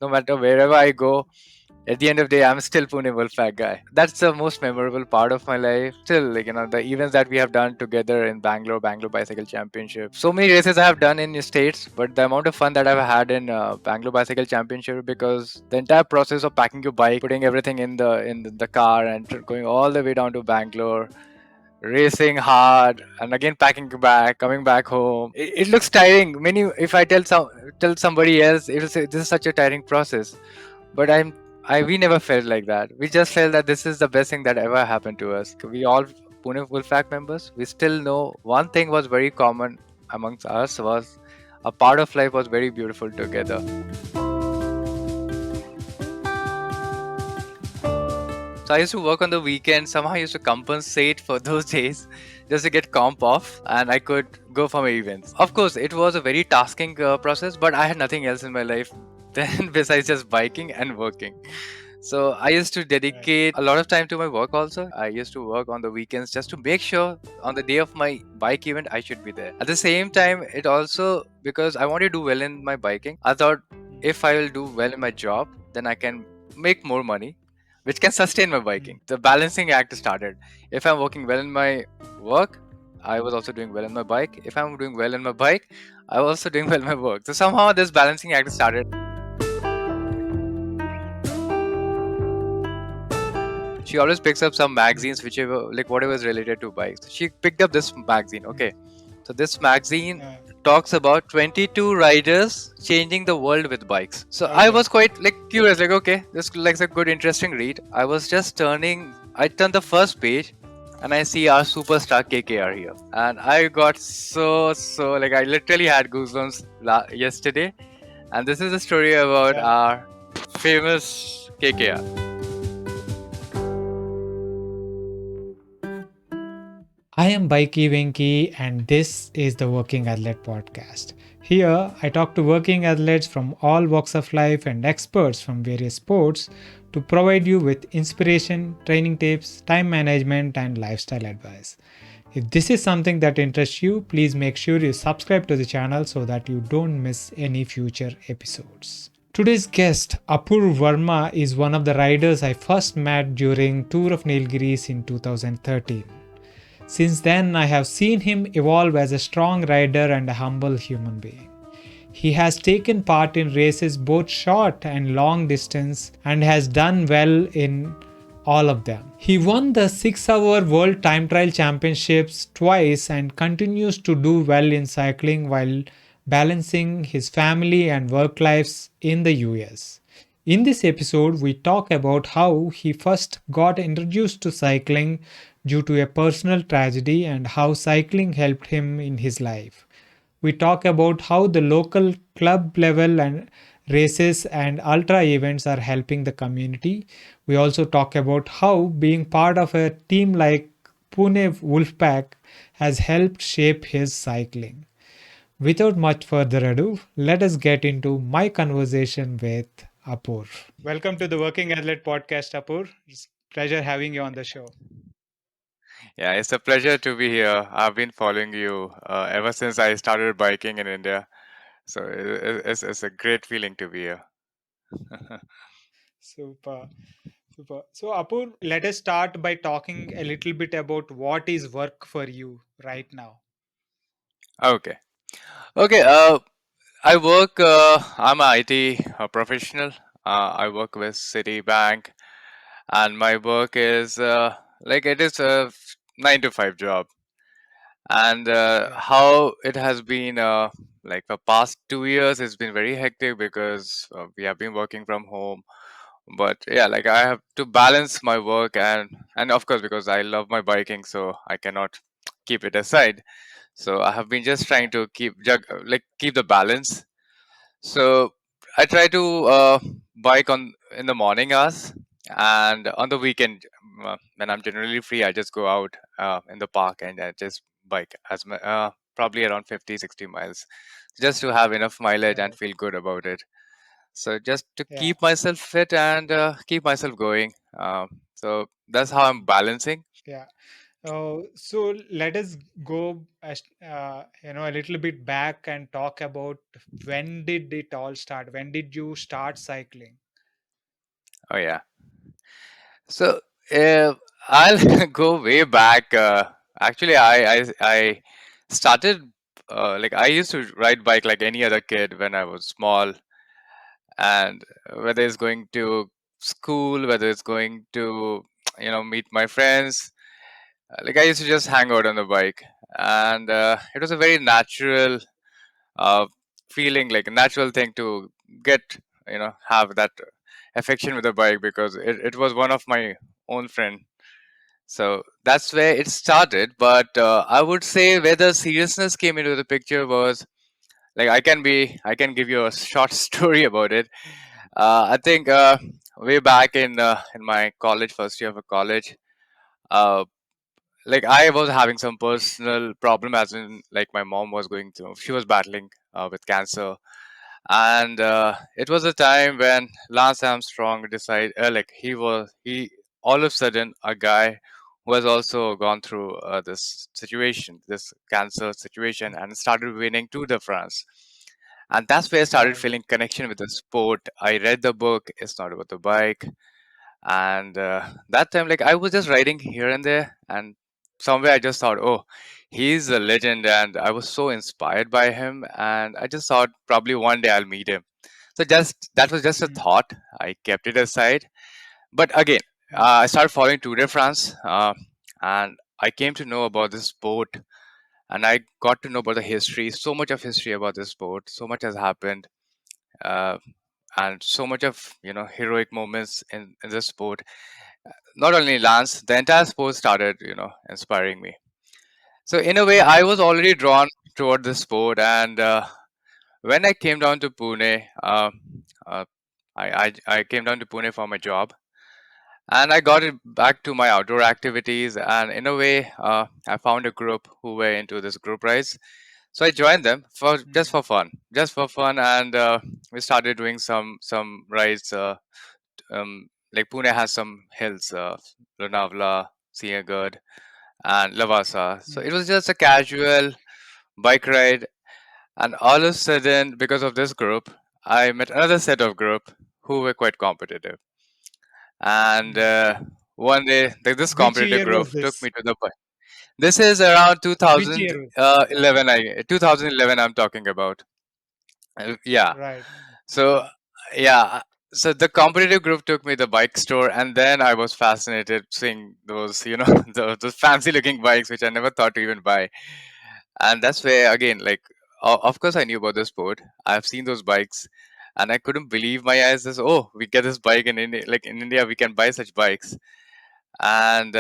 No matter wherever I go, at the end of the day, I'm still Pune Wolfpack guy. That's the most memorable part of my life. Still, the events that we have done together in Bangalore Bicycle Championship. So many races I have done in the states, but the amount of fun that I've had in Bangalore Bicycle Championship, because the entire process of packing your bike, putting everything in the car, and going all the way down to Bangalore, racing hard, and again packing back, coming back home. It looks tiring. If I tell somebody else, it will say this is such a tiring process. But we never felt like that. We just felt that this is the best thing that ever happened to us. We all Pune Wolfpack members. We still know one thing was very common amongst us was a part of life was very beautiful together. So I used to work on the weekend. Somehow I used to compensate for those days just to get comp off, and I could go for my events. Of course, it was a very tasking process, but I had nothing else in my life then besides just biking and working. So I used to Right. dedicate a lot of time to my work also. I used to work on the weekends just to make sure on the day of my bike event I should be there. At the same time, it also because I want to do well in my biking. I thought if I will do well in my job, then I can make more money, which can sustain my biking. The balancing act started. If I'm working well in my work, I was also doing well in my bike. If I'm doing well in my bike, I was also doing well in my work. So somehow this balancing act started. She always picks up some magazines, whichever, like whatever is related to bikes. She picked up this magazine. Okay, so this magazine Uh, talks about 22 riders changing the world with bikes. So I okay. was quite like curious, like okay, this looks like a good, interesting read. I turned the first page, and I see our superstar KKR here, and I got so like I literally had goosebumps yesterday. And this is a story about Yeah. our famous KKR. I am Bikey Venky, and this is the Working Athlete Podcast. Here, I talk to working athletes from all walks of life and experts from various sports to provide you with inspiration, training tips, time management, and lifestyle advice. If this is something that interests you, please make sure you subscribe to the channel so that you don't miss any future episodes. Today's guest, Apurv Verma, is one of the riders I first met during Tour of Nilgiris in 2013. Since then, I have seen him evolve as a strong rider and a humble human being. He has taken part in races both short and long distance and has done well in all of them. He won the 6-hour World Time Trial Championships twice and continues to do well in cycling while balancing his family and work lives in the US. In this episode, we talk about how he first got introduced to cycling due to a personal tragedy and how cycling helped him in his life. We talk about how the local club level and races and ultra events are helping the community. We also talk about how being part of a team like Pune Wolfpack has helped shape his cycling. Without much further ado, let us get into my conversation with Apur. Welcome to the Working Athlete Podcast, Apur. It's a pleasure having you on the show. Yeah, it's a pleasure to be here. I've been following you ever since I started biking in India. So it's a great feeling to be here. Super, super. So, Apur, let us start by talking a little bit about what is work for you right now. Okay. Okay. I work, I'm an IT professional. I work with Citibank, and my work is like it is a 9 to 5 job. And Yeah, how it has been like the past 2 years, it's been very hectic because we have been working from home. But yeah, like I have to balance my work and of course because I love my biking, so I cannot keep it aside. So I have been just yeah, trying to keep the balance. So I try to bike on in the morning hours, and on the weekend when I'm generally free, I just go out in the park and I just bike probably around 50, 60 miles, just to have enough mileage and right. feel good about it. So just to Yeah, keep myself fit and keep myself going. So that's how I'm balancing. yeah. So let us go, a little bit back and talk about when did it all start? When did you start cycling? Oh yeah. So I'll go way back. Actually, I started like I used to ride bike like any other kid when I was small, and whether it's going to school, whether it's going to meet my friends, like I used to just hang out on the bike, and it was a very natural uh, feeling, like a natural thing to get have that affection with the bike because it was one of my own friend. So that's where it started. But I would say where the seriousness came into the picture was like I can give you a short story about it. I think way back in my college, first year of a college, uh, like I was having some personal problem, as in like my mom was going through, she was battling with cancer, and it was a time when Lance Armstrong decided, like he all of a sudden a guy who has also gone through this situation, this cancer situation, and started winning Tour de France. And that's where I started Right. feeling connection with the sport. I read the book. It's not about the bike, and that time like I was just riding here and there, and somewhere I just thought, oh, he's a legend, and I was so inspired by him, and I just thought probably one day I'll meet him. So just that was just a Mm, thought. I kept it aside, but again, mm, I started following Tour de France, and I came to know about this sport, and I got to know about the history, so much of history about this sport, so much has happened, uh, and so much of heroic moments in this sport. Not only Lance, the entire sport started, inspiring me. So in a way, I mm, was already drawn toward the sport, and when I came down to Pune, uh, I came down to Pune for my job, and I got it back to my outdoor activities. And in a way, I found a group who were into this group rides, so I joined them for just mm, for fun, and we started doing some rides. Like Pune has some hills, Lonavala, Siagarh, and Lavasa. So it mm, was just a casual bike ride, and all of a sudden, because of this group, I met another set of group who were quite competitive. And mm. one day, this Which competitive year group was took me this? to the bike. This is around Which year? 2011. 2011. I'm talking about. Yeah. Right. So Okay. yeah, so the competitive group took me to the bike store, and then I was fascinated seeing those, those fancy looking bikes which I never thought to even buy. And that's where again, like, of course, I knew about the sport. I've seen those bikes, and I couldn't believe my eyes. As oh, we get this bike in India. Like in India, we can buy such bikes. And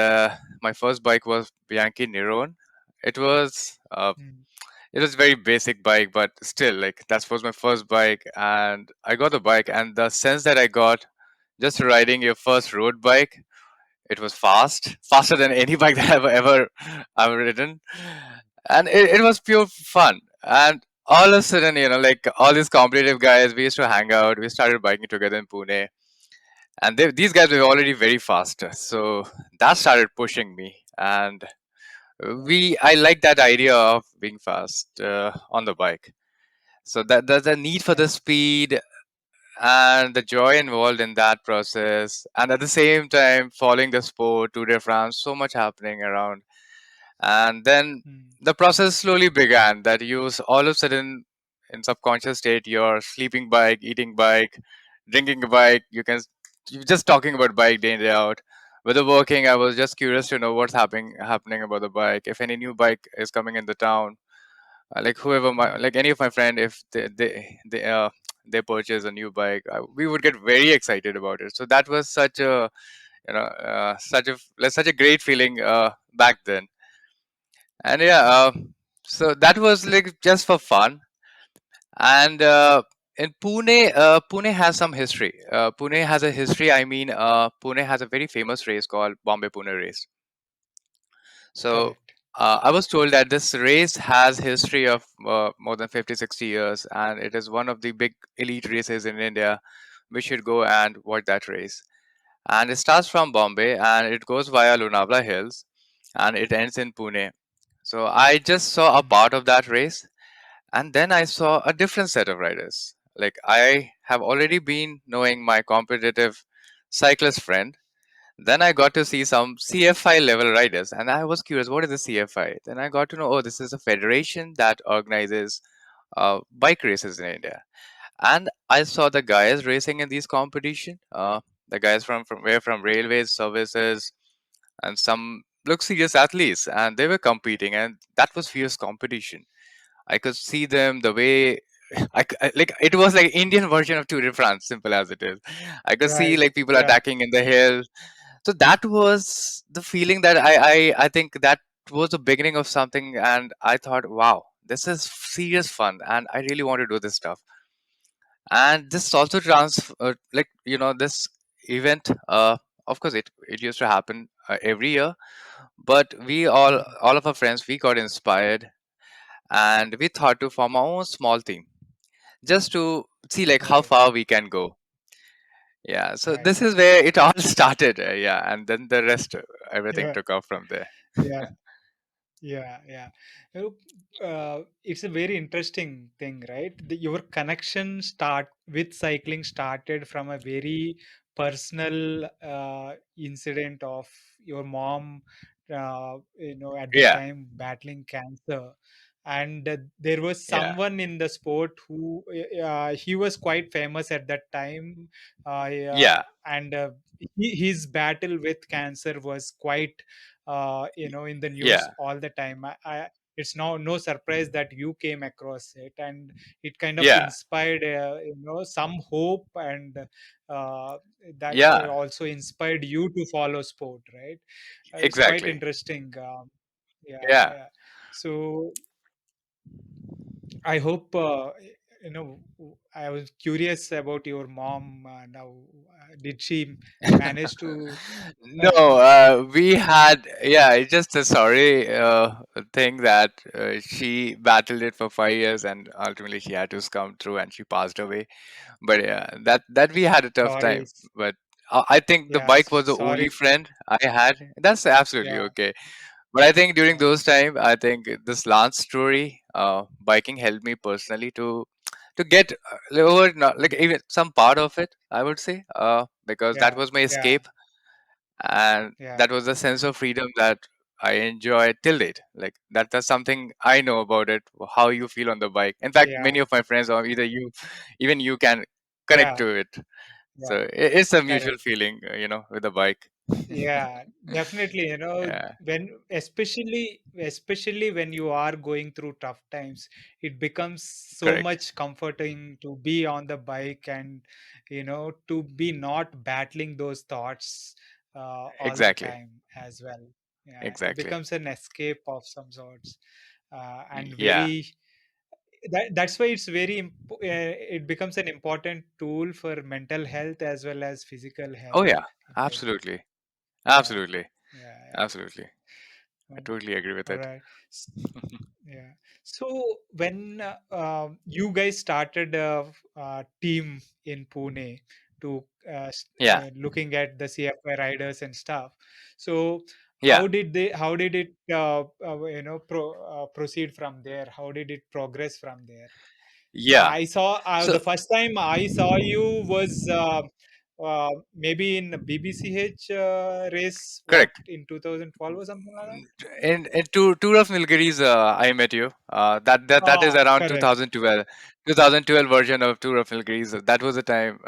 my first bike was Bianchi Neron. It was Mm, it was very basic bike, but still, like that was my first bike, and I got the bike, and the sense that I got just riding your first road bike, it was faster than any bike that I've ever ridden, and it was pure fun. And all of a sudden, like all these competitive guys, we used to hang out. We started biking together in Pune, and these guys were already very fast, so that started pushing me, and I like that idea of being fast on the bike. So that the need for the yeah. speed and the joy involved in that process, and at the same time following the sport, Tour de France, so much happening around. And then Mm, the process slowly began that all of a sudden in subconscious state you're sleeping bike, eating bike, drinking a bike. You're just talking about bike day in day out. Whether working, I was just curious to know what's happening about the bike. If any new bike is coming in the town, like whoever my mm, like any of my friend, if they purchase a new bike, we would get very excited about it. So that was such a such a great feeling back then. And yeah, mm, so that was like just for fun. And in Pune, Pune has some history. Pune has a history. I mean, Pune has a very famous race called Bombay Pune Race. So correct. I was told that this race has history of more than 50, 60 years, and it is one of the big elite races in India. We should go and watch that race. And it starts from Bombay, and it goes via Lonavala Hills, and it ends in Pune. So I just saw a part of that race, and then I saw a different set of riders. Like I have already been knowing my competitive cyclist friend. Then I got to see some CFI level riders, and I was curious, what is the CFI? Then I got to know, oh, this is a federation that organizes bike races in India. And I saw the guys racing in these competition. The guys from railways, services, and some look serious athletes, and they were competing, and that was fierce competition. I could see them the way like it was like Indian version of Tour de France, simple as it is. I could see Right. like people Yeah. attacking in the hill. So that was the feeling that I think that was the beginning of something, and I thought, wow, this is serious fun, and I really want to do this stuff. And this also like this event. Of course, it used to happen every year, but we Mm. all of our friends we got inspired, and we thought to form our own small team just to see like how Right. far we can go. Yeah, so Right. this is where it all started. Yeah, and then the rest, everything Yeah. took off from there. Yeah. Yeah, yeah. It's a very interesting thing, right? Your connection start with cycling started from a very personal incident of your mom, at that Yeah, time battling cancer, and there was yeah, someone in the sport who he was quite famous at that time, yeah, and his battle with cancer was quite in the news yeah, all the time. It's no surprise that you came across it, and it kind of yeah, inspired some hope, and that yeah, also inspired you to follow sport, right? It's quite exactly. interesting. Yeah, Yeah. yeah. So I hope I was curious about your mom. Now, did she manage to? No, we had, yeah, it's just a sorry thing that she battled it for 5 years, and ultimately she had to succumb through and she passed away. But yeah, that we had a tough Sorry. time. But I think the Yeah, bike was the sorry. only friend I had. That's absolutely Yeah, okay. But I think during yeah. those time, I think this Lance story, biking helped me personally to get over, not like Mm. even some part of it, I would say, because that Yeah, was my yeah, escape, and yeah, that was the sense of freedom that I enjoy till date. Like that's something I know about it, how you feel on the bike. In fact, yeah, many of my friends, or either you, even you can connect yeah, to it. yeah. So it's a mutual Correct. feeling, with the bike. Yeah, definitely. Yeah, When especially when you are going through tough times, it becomes so correct. much comforting to be on the bike, and to be not battling those thoughts all the Exactly. time as well. Yeah, it Exactly. becomes an escape of some sorts, and Yeah. very that's why it's it becomes an important tool for mental health as well as physical Oh health. yeah. It does. Absolutely. Yeah, Absolutely. yeah, yeah. Absolutely. I Um, totally agree with all it. right. S- Yeah. So when you guys started a, team in Pune to Yeah. looking at the CFI riders and stuff, so Yeah. how did it proceed from there? How did it progress from there? Yeah. I saw So the first time I saw you was maybe in BBCH race, what, correct. in 2012 or something like that. In Tour of Nilgiris, I met you. That is Ah, around correct. 2012 version of Tour of Nilgiris. That was the time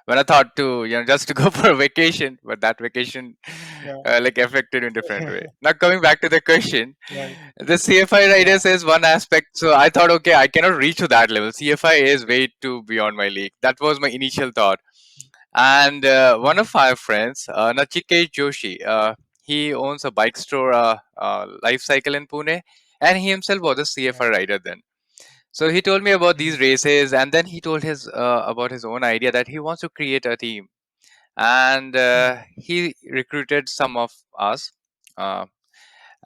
when I thought to just to go for a vacation, but that vacation Yeah. like affected in different way. Now coming back to the question, Right. the CFI Yeah. riders is one aspect. So I thought, okay, I cannot reach to that level. CFI is way too beyond my league. That was my initial thought. And one Mm. of our friends, Nachikesh Joshi, he owns a bike store, LifeCycle in Pune, and he himself was a CFI Right. rider then. So he told me about these Mm. races, and then he told his about his own idea that he wants to create a team, and Mm. he recruited some of us, uh,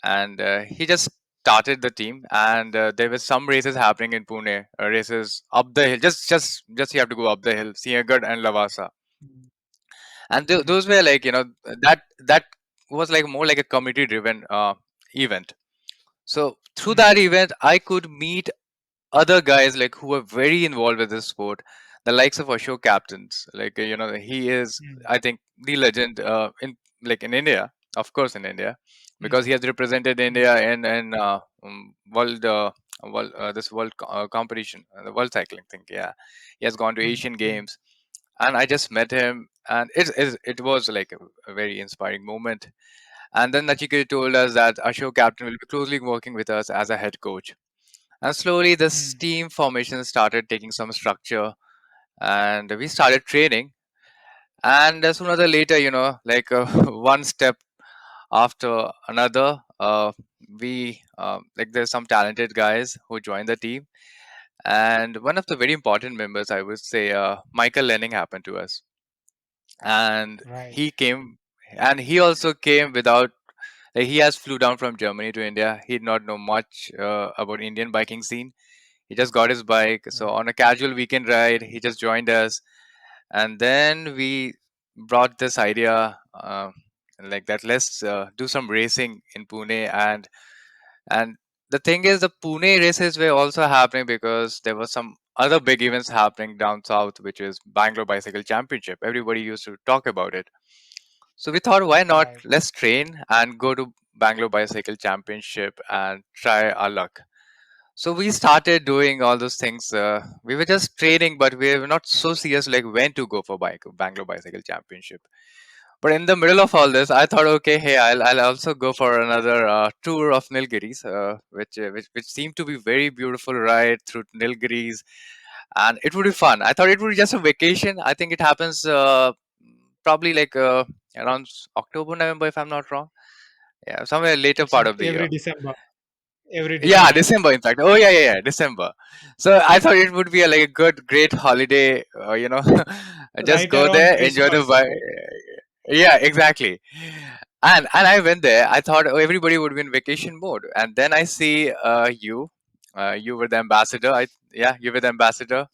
and he just started the team. And there were some races happening in Pune, races up the hill. Just you have to go up the hill, Siagarh and Lavasa, Mm. and Mm. those were like that was like more like a community driven event. So through Mm, that event, I could meet other guys like who were very involved with this sport, the likes of Ashok captains. Like he is, mm, I think, the legend in like in India, of course, in India, because mm, he has represented mm, India in world. This world competition, the world cycling thing. Yeah, he has gone to mm, Asian mm. Games, and I just met him, and it was like a very inspiring moment. And then Nachiketu told us that Ashok captain will be closely working with us as a head coach. And slowly, this Mm. team formation started taking some structure, and we started training. And sooner or later, like one step after another, we like there's some talented guys who joined the team, and one of the very important members, I would say, Michael Lenning, happened to us, and Right. he came, and he also came without. Like, he has flew down from Germany to India. He did not know much about Indian biking scene. He just got his bike. So Right. on a casual weekend ride, he just joined us, and then we brought this idea, like that. Let's do some racing in Pune, and the thing is, the Pune races were also happening because there was some other big events happening down south, which is Bangalore Bicycle Championship. Everybody used to talk about it. So we thought, why not? Right. Let's train and go to Bangalore Bicycle Championship and try our luck. So we started doing all those things. We were just training, but we were not so serious like when to go for Bangalore Bicycle Championship. But in the middle of all this, I thought, okay, hey, I'll also go for another tour of Nilgiris, which seemed to be very beautiful ride through Nilgiris, and it would be fun. I thought it would be just a vacation. I think it happens probably like around October, November, if I'm not wrong. Yeah, somewhere later It's part in of the year. every December. Every Yeah, December. December, in fact. Oh, yeah, yeah, yeah, December. So I thought it would be like a good, great holiday. Just Right go around there, enjoy the Christmas. vibe. Yeah, exactly. And I went there. I thought, oh, everybody would be in vacation mode, and then I see you. You were the ambassador. Yeah, you were the ambassador,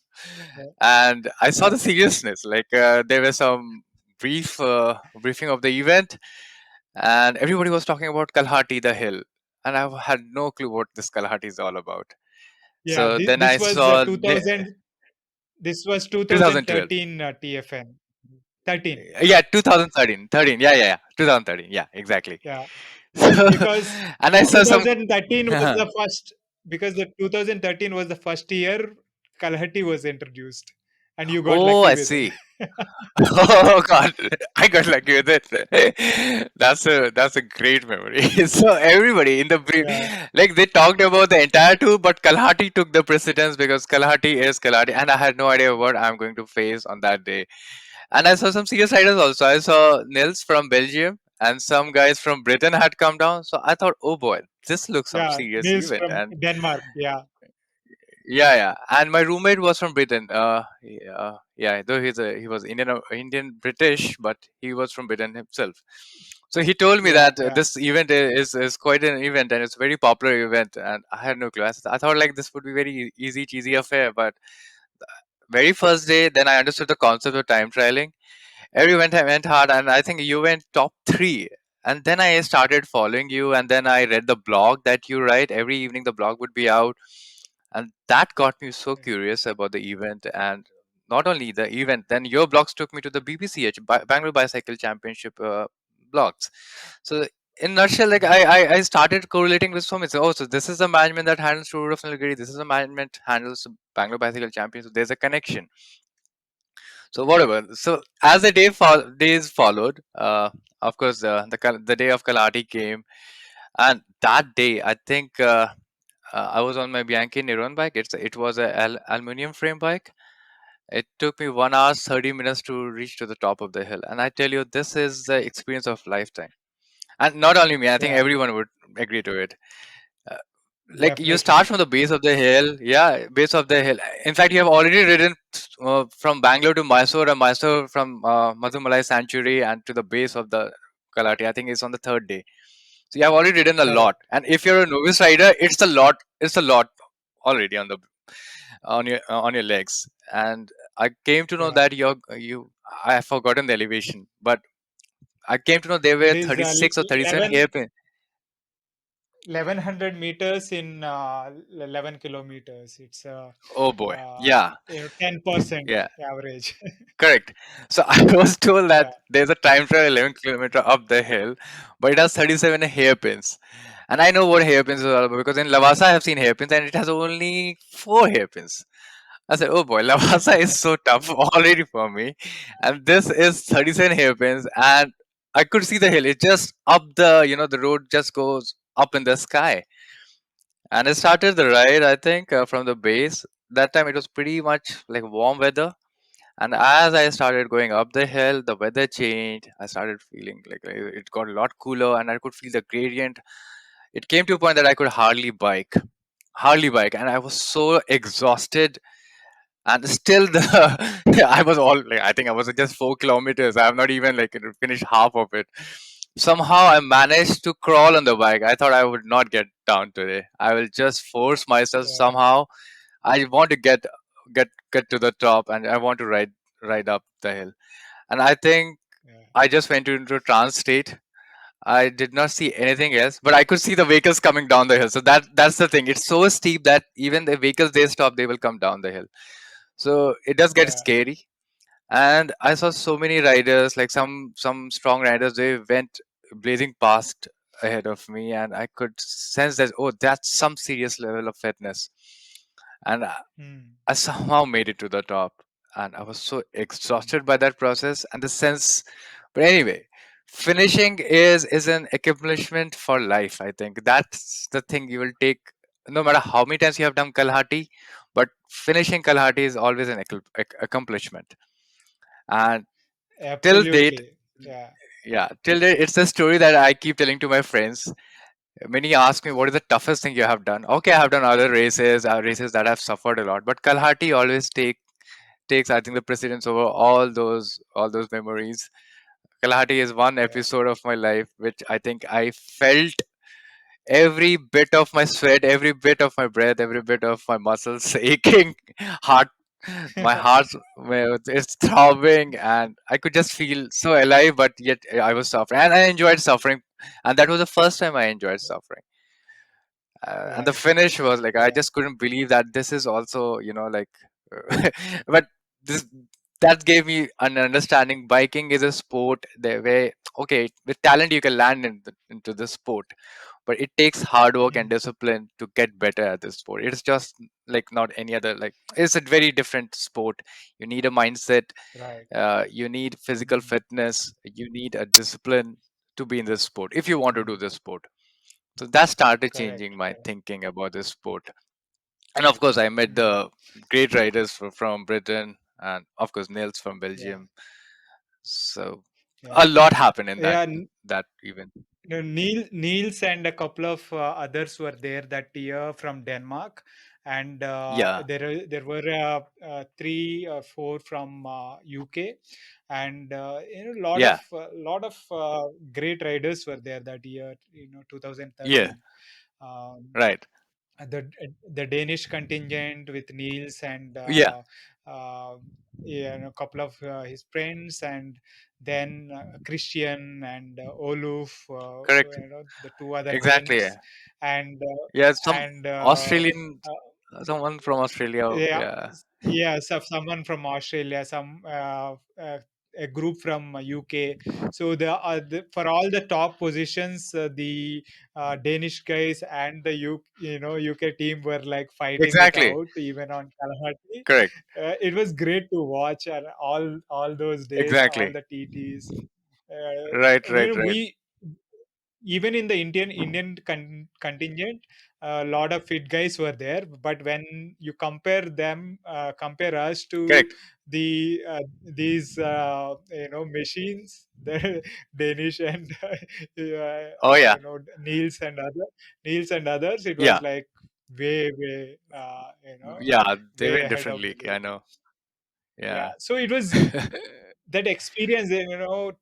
Yeah. and I saw Yeah. the seriousness. Like there was some briefing of the event, and everybody was talking about Kalhati, the hill, and I had no clue what this Kalhati is all about. Yeah. So then I This was saw 2000. This was 2012. 2013 TFN. 13. Yeah, 2013. 13. Yeah, yeah, yeah. 2013. Yeah, exactly. Yeah. So, Because and I saw some. 2013 was the first, because the 2013 was the first year Kalahati was introduced, and you got Oh, lucky I with it. see. Oh God, I got lucky with it. That's a great memory. So everybody in the Yeah. like they talked about the entire tour, but Kalhati took the precedence because Kalhati is Kalhati, and I had no idea what I'm going to face on that day. And I saw some serious riders also. I saw Nils from Belgium and some guys from Britain had come down. So I thought, oh boy, this looks some Yeah. serious Nils event. from And Denmark. Yeah. yeah, yeah. And my roommate was from Britain. Yeah, though he was Indian British, but he was from Britain himself. So he told me Yeah. that Yeah. this event is quite an event and it's a very popular event. And I had no clue. I thought like this would be very easy, cheesy affair. But very first day, then I understood the concept of time trialing. Everyone went hard, and I think you went top three. And then I started following you, and then I read the blog that you write every evening. The blog would be out, and that got me so curious about the event. And not only the event, then your blogs took me to the BBCH Bangalore Bicycle Championship blogs. So in nutshell, like Mhm. I started correlating with so many. Oh, so this is the management that handles Tour of Nilgiris. This is the management handles Bangalore Bicycle Championship. So there's a connection. So whatever. So as the days followed, of course, the day of Kalahati came, and that day I think I was on my Bianchi Neuron bike. It was a aluminum frame bike. It took me 1 hour 30 minutes to reach to the top of the hill, and I tell you, this is the experience of lifetime. And not only me, I think Yeah. everyone would agree to it. Uh, like you start Definitely. from the base of the hill, yeah, base of the hill. In fact, you have already ridden from Bangalore to Mysore, and Mysore from Madhumalai Sanctuary, and to the base of the Kalati. I think it's on the third day. So you have already ridden a lot, Correct. and if you're a novice rider, it's a lot. It's a lot already on your legs. And I came to know Yeah. that you I have forgotten the elevation, but I came to know they It were is 36 or 37 hairpin. 1100 meters in 11 kilometers. It's Oh boy. Yeah. 10% Yeah. average. Correct. So I was told that Yeah, there's a time trial 11 kilometer up the hill, but it has 37 hairpins. And I know what hairpins are all about because in Lavasa I have seen hairpins and it has only four hairpins. I said, oh boy, Lavasa is so tough already for me. And this is 37 hairpins and I could see the hill. It just up the road just goes up in the sky. And I started the ride, I think, from the base. That time it was pretty much like warm weather. And as I started going up the hill, the weather changed. I started feeling like it got a lot cooler and I could feel the gradient. It came to a point that I could hardly bike. And I was so exhausted. And still, I was all like, I think I was just 4 kilometers. I have not even like finished half of it. Somehow I managed to crawl on the bike. I thought I would not get down today. I will just force myself yeah, somehow. I want to get to the top and I want to ride up the hill. And I think yeah. I just went into a trance state. I did not see anything else, but I could see the vehicles coming down the hill. So that's the thing. It's so steep that even the vehicles they stop, they will come down the hill. So it does get Yeah. scary. And I saw so many riders, like some strong riders, they went blazing past ahead of me, and I could sense that, oh, that's some serious level of fitness. And Hmm. I somehow made it to the top, and I was so Hmm. exhausted by that process and the sense. But anyway, finishing is an accomplishment for life. I think that's the thing you will take, no matter how many times you have done Kalhati, but finishing Kalhati is always an accomplishment. And till date, Absolutely. Yeah. yeah, till date, it's a story that I keep telling to my friends. Many ask me what is the toughest thing you have done. Okay, I have done other races that have suffered a lot, but Kalhati always takes I think the precedence over all those memories. Kalahati is one Yeah. episode of my life which I think I felt every bit of my sweat, every bit of my breath, every bit of my muscles aching, heart, my heart is throbbing, and I could just feel so alive, but yet I was suffering, and I enjoyed suffering, and that was the first time I enjoyed suffering. And the Right. finish was like I Yeah. just couldn't believe that this is also like but this that gave me an understanding biking is a sport the way okay with talent you can land into the sport, but it takes hard work and Hmm. discipline to get better at this sport. It's just like not any other, like it's a very different sport. You need a mindset, Right. you need physical Hmm. fitness, you need a discipline to be in this sport if you want to do Hmm. this sport. So that started Correct. changing my Correct. thinking about this sport. And of course, I met Hmm. the great riders from Britain and of course Nils from Yeah. Belgium. So Yeah. a lot happened in that Yeah. that event. No, Niels and a couple of others were there that year from Denmark, and Yeah, there were three or four from UK, and yeah, lot of great riders were there that year. yeah, 2013. Um, right. the Danish contingent with Niels and Yeah, uh, a couple of his friends, and then Christian and Oluf, correct. the two other Exactly. Danes, Yeah, and yeah, some and Australian, uh, someone from Australia. yeah, Yeah, yeah, so someone from Australia, some a group from UK. So for all the top positions, the Danish guys and the UK team were like fighting it exactly. out, even on Kalahati. Correct. It was great to watch, and all those days, all Exactly. the TTs. Right, right, right. We even in the contingent, a lot of fit guys were there, but when you compare us to Correct. these machines, the Danish and Oh yeah, Niels and others, it was yeah, like way yeah. They were way in ahead different of the league. I game. know. Yeah, Yeah. so it was that experience,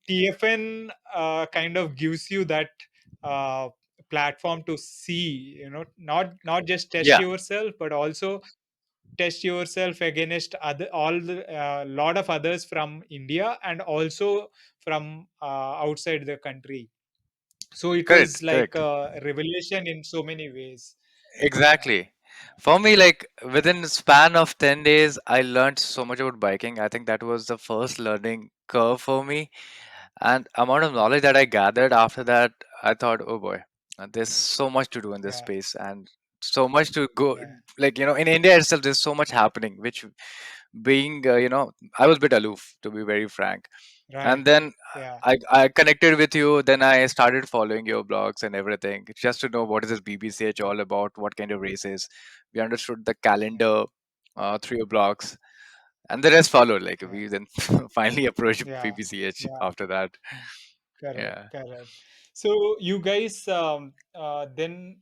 TFN kind of gives you that uh, platform to see, not just test Yeah. yourself, but also test yourself against other all the lot of others from India and also from outside the country. So it was Correct, like correct. a revelation in so many ways. Yeah, Exactly. For me, like within the span of 10 days, I learned so much about biking. I think that was the first learning curve for me. And amount of mm, knowledge that I gathered after that, I thought, oh boy, there's so much to do in this yeah, space and so much to go. yeah, Like, in India itself, there's so much happening, which being, I was a bit aloof, to be very frank. right. And then Yeah, I connected with you. Then I started following your blogs and everything just to know what is this BBCH all about, what kind of races. We understood the yeah, calendar through your blogs, and the rest followed. Like yeah, we then finally approached yeah, BBCH yeah. after that. Correct, Yeah, correct. So you guys then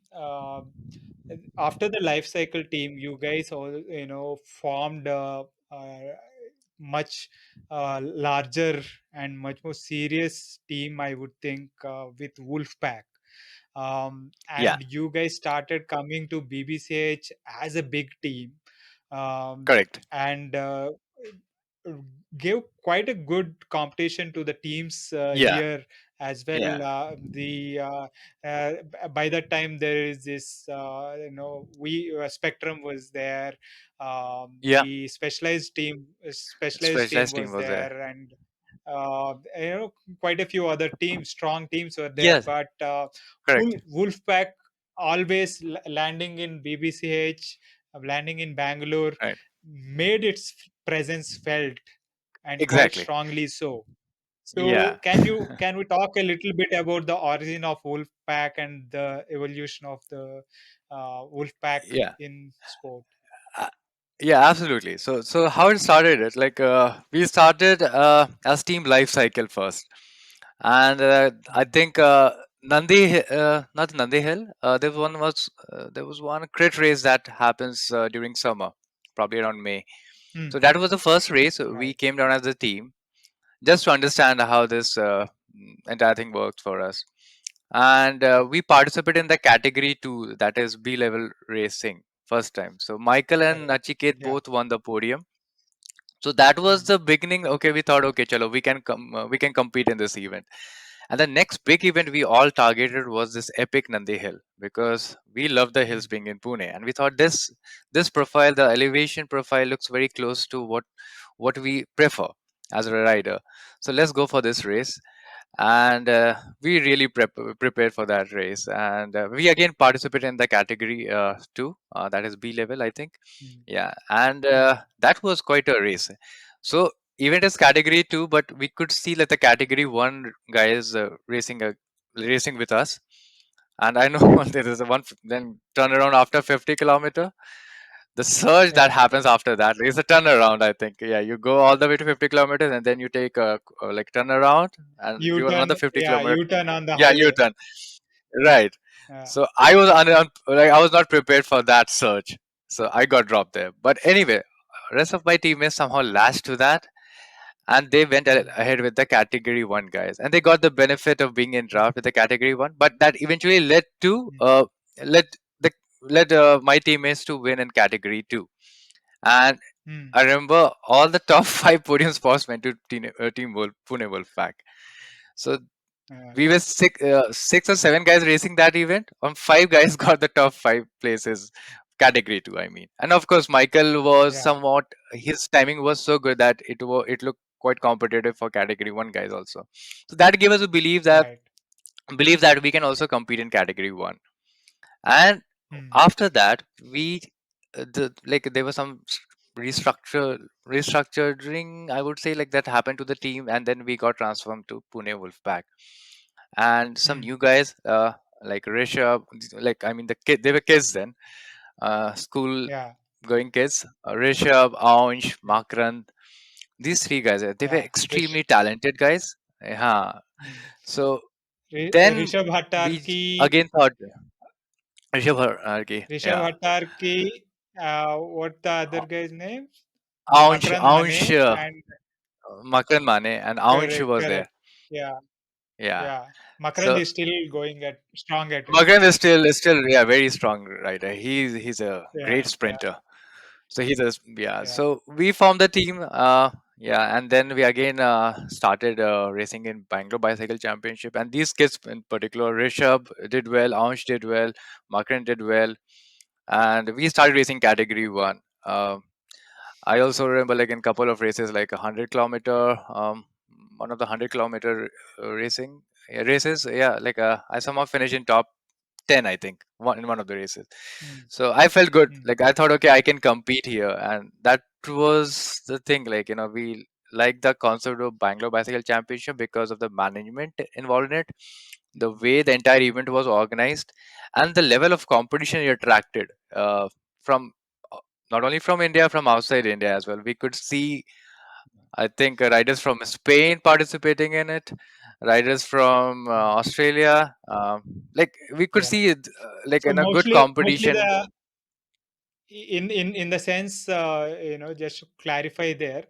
after the life cycle team, you guys all formed a much larger and much more serious team, I would think, with Wolfpack. yeah, And you guys started coming to BBCH as a big team, um, correct. and gave quite a good competition to the teams Yeah, here as well. yeah, By that time, there is this, we Spectrum was there, yeah. the specialized team Specialized team was was there. there, and quite a few other teams, strong teams were there. Yes, But correct. Wolfpack always landing in BBCH, landing in Bangalore, Right. made its presence felt, and quite Exactly. strongly so. So Yeah, can we talk a little bit about the origin of Wolfpack and the evolution of the Wolfpack yeah. in sport? Uh, yeah, absolutely. So how it started? It like we started as Team LifeCycle first, and I Mm, think not Nandi Hill. There was one crit race that happens during summer, probably around May. mm, So that was the first race we right. came down as a team just to understand how this entire thing worked for us. And we participate in the category 2, that is B level racing, first time. So Michael and Correct. Nachiket Yeah. both won the podium. So that was Mm, the beginning. Okay, we thought, okay, chalo, we can compete in this event. And the next big event we all targeted was this epic Nandi Hill, because we love the hills mm, being in Pune, and we thought this profile, the elevation profile, looks very close to what we prefer as a rider. So let's go for this race. And we really prepared for that race, and we again participate in the category 2, that is B level, I think. mm, Yeah, and mm, that was quite a race. So event is category 2, but we could see that the category 1 guy is racing with us. And I know there is a then turn around after 50 kilometer, the surge that yeah. happens after that is a turnaround, I think. Yeah, you go all the way to 50 kilometers, and then you take a like turnaround and do U-turn. another 50 Yeah, kilometer. U-turn on the Yeah, you highway. turn. Right. Yeah. So like I was not prepared for that surge. So I got dropped there. But anyway, rest of my teammates somehow lashed to that, and they went Mm, ahead with the category 1 guys, and they got the benefit of being in mm, draft with the category 1, but that eventually led to mm, led the led my teammates to win in category 2. And mm, I remember all the top 5 podium spots went to Pune Wolfpack. So yeah. we were 6 or 7 guys racing that event. 5 guys got the top 5 places, category 2, I mean. And of course, Michael was Yeah. somewhat, his timing was so good that it looked quite competitive for category 1 guys also. So that gave us a Right. believe that we can also compete in category 1. And Mm, after that, there was some restructuring, I would say, like that happened to the team, and then we got transformed to Pune Wolfpack. And some mm, new guys, like Rishabh, like I mean the kid, they were kids then, school yeah. going kids. Rishabh, Aunsh, Yeah. Makrand, these 3 guys, they were Yeah. extremely talented guys. Yeah. Mm. So then Rishabh we Hattarki, again thought Rishabh, okay, Rishabh yeah, Hattarki, what the other guy's name? Aunsh, Makrand Aunsh, Mane, and Makrand Mane, and Aunsh correct, was there. correct. Yeah, Yeah. yeah. Makrand So is still going at strong at it. Makrand is still yeah, very strong rider. He's a Yeah, great yeah, sprinter. So he's a yeah. Yeah. So we formed the team. Yeah, and then we again started racing in Bangalore Bicycle Championship. And these kids in particular, Rishabh did well, Ansh did well, Makran did well, and we started racing category one. I also remember like in couple of races, like 100 kilometer, one of the 100 kilometer races. Yeah, like I somehow finished in top 10, I think, in one of the races. Mm, So I felt good. mm, Like I thought, okay, I can compete here, and that was the thing. Like we like the concept of Bangalore Bicycle Championship because of the management involved in it, the way the entire event was organized, and the level of competition it attracted from uh, not only from India, from outside India as well. We could see, I think, riders from Spain participating in it, riders from mm. Australia. Like we could Yeah. see it, like So in a good mostly competition. the in the sense, just to clarify there,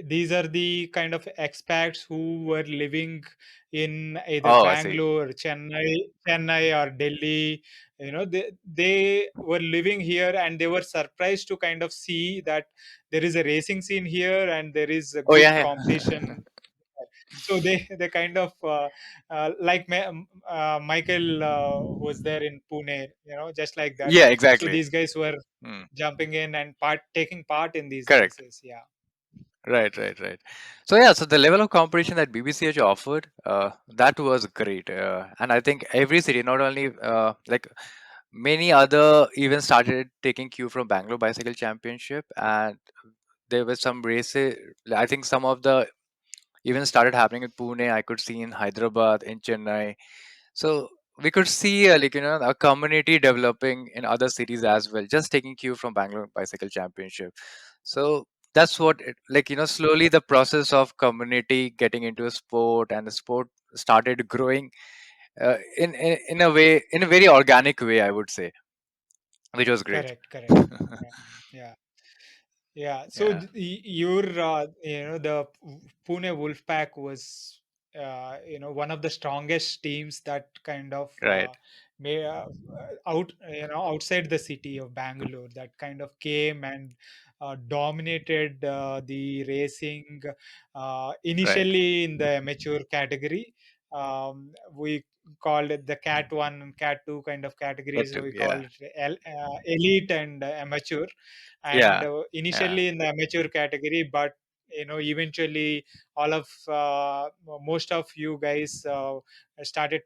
these are the kind of expats who were living in either Oh, I see. Bangalore, Chennai or Delhi. They were living here and they were surprised to kind of see that there is a racing scene here and there is a Oh good yeah, yeah. competition. So they kind of like Michael, who was there in Pune, just like that. Yeah, So exactly. these guys were Hmm. jumping in and taking part in these Correct. races. Yeah. Right, right, right. So yeah, so the level of competition that BBCH offered, that was great, and I think every city, not only like many other events, started taking cue from Bangalore Bicycle Championship, and there were some races. I think some of the events started happening in Pune. I could see in Hyderabad, in Chennai. So we could see like a community developing in other cities as well, just taking cue from Bangalore Bicycle Championship. So that's what like slowly the process of community getting into a sport, and the sport started growing in a way, in a very organic way, I would say, which was great. Correct. Correct. Yeah. Yeah. Yeah. So Yeah, your, the Pune Wolfpack was, one of the strongest teams that kind of right, outside the city of Bangalore, that kind of came and dominated the racing right. initially in the amateur category. We called it the Cat 1 and Cat 2 kind of That categories. too. We Yeah, called it elite and amateur. And yeah, yeah. initially in the amateur category, but eventually all of most of you guys started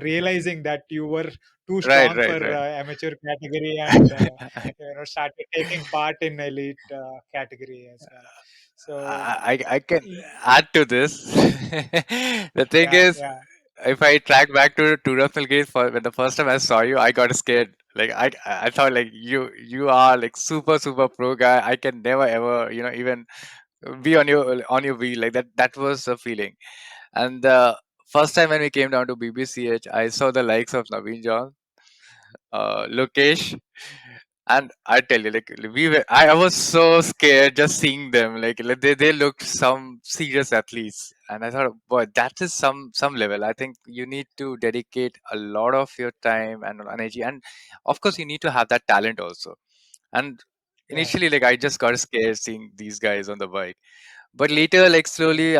realizing that you were too Right, strong for right, right. amateur category, and started taking part in elite category as well. So I can y- add to this. The thing yeah, is, yeah, if I track back to Tour of Nilgiris, for when the first time I saw you, I got scared. Like I thought like you are like super pro guy. I can never ever even be on your wheel like that. That was the feeling. And the first time when we came down to BBCH, I saw the likes of Naveen John, Lokesh, and I tell you, like I was so scared just seeing them. Like they looked some serious athletes, and I thought, boy, that is some level. I think you need to dedicate a lot of your time and energy, and of course, you need to have that talent also. And yeah. initially, like I just got scared seeing these guys on the bike, but later, like slowly,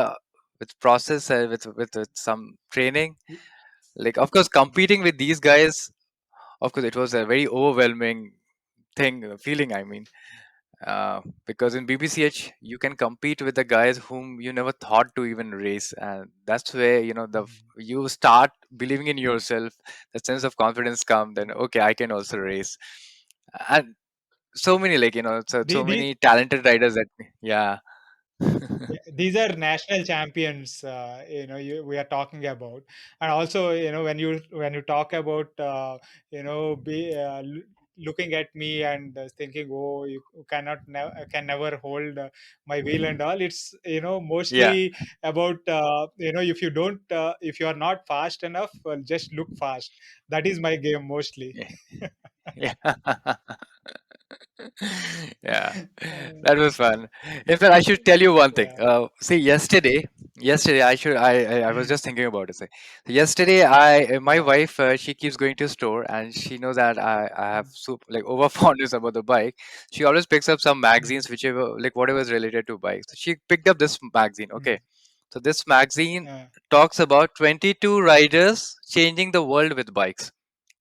with process, with some training, like of course, competing with these guys, of course, it was a very overwhelming feeling, I mean, because in BBCH you can compete with the guys whom you never thought to even race, and that's where Mm, you start believing in yourself. The sense of confidence come, then okay, I can also race. And so yeah. many, like so These many talented riders that, yeah. Yeah, these are national champions, we are talking about. And also, when you talk about, looking at me and thinking, oh, you can never hold my wheel and all. It's Yeah. mostly about, if you are not fast enough, well, just look fast. That is my game mostly. Yeah. Yeah. Yeah, Uh, that was fun. In fact, I should tell you one thing. yeah. See, yesterday, Yesterday, I was Hmm. just thinking about it. Yesterday, I my Yeah. wife, she keeps going to store, and she knows that I have Mm, like over fondness about the bike. She always picks up some mm, magazines, whichever like whatever is related to bikes. So she picked up this magazine. Okay, mm. so this magazine Yeah. talks about 22 riders changing the world with bikes.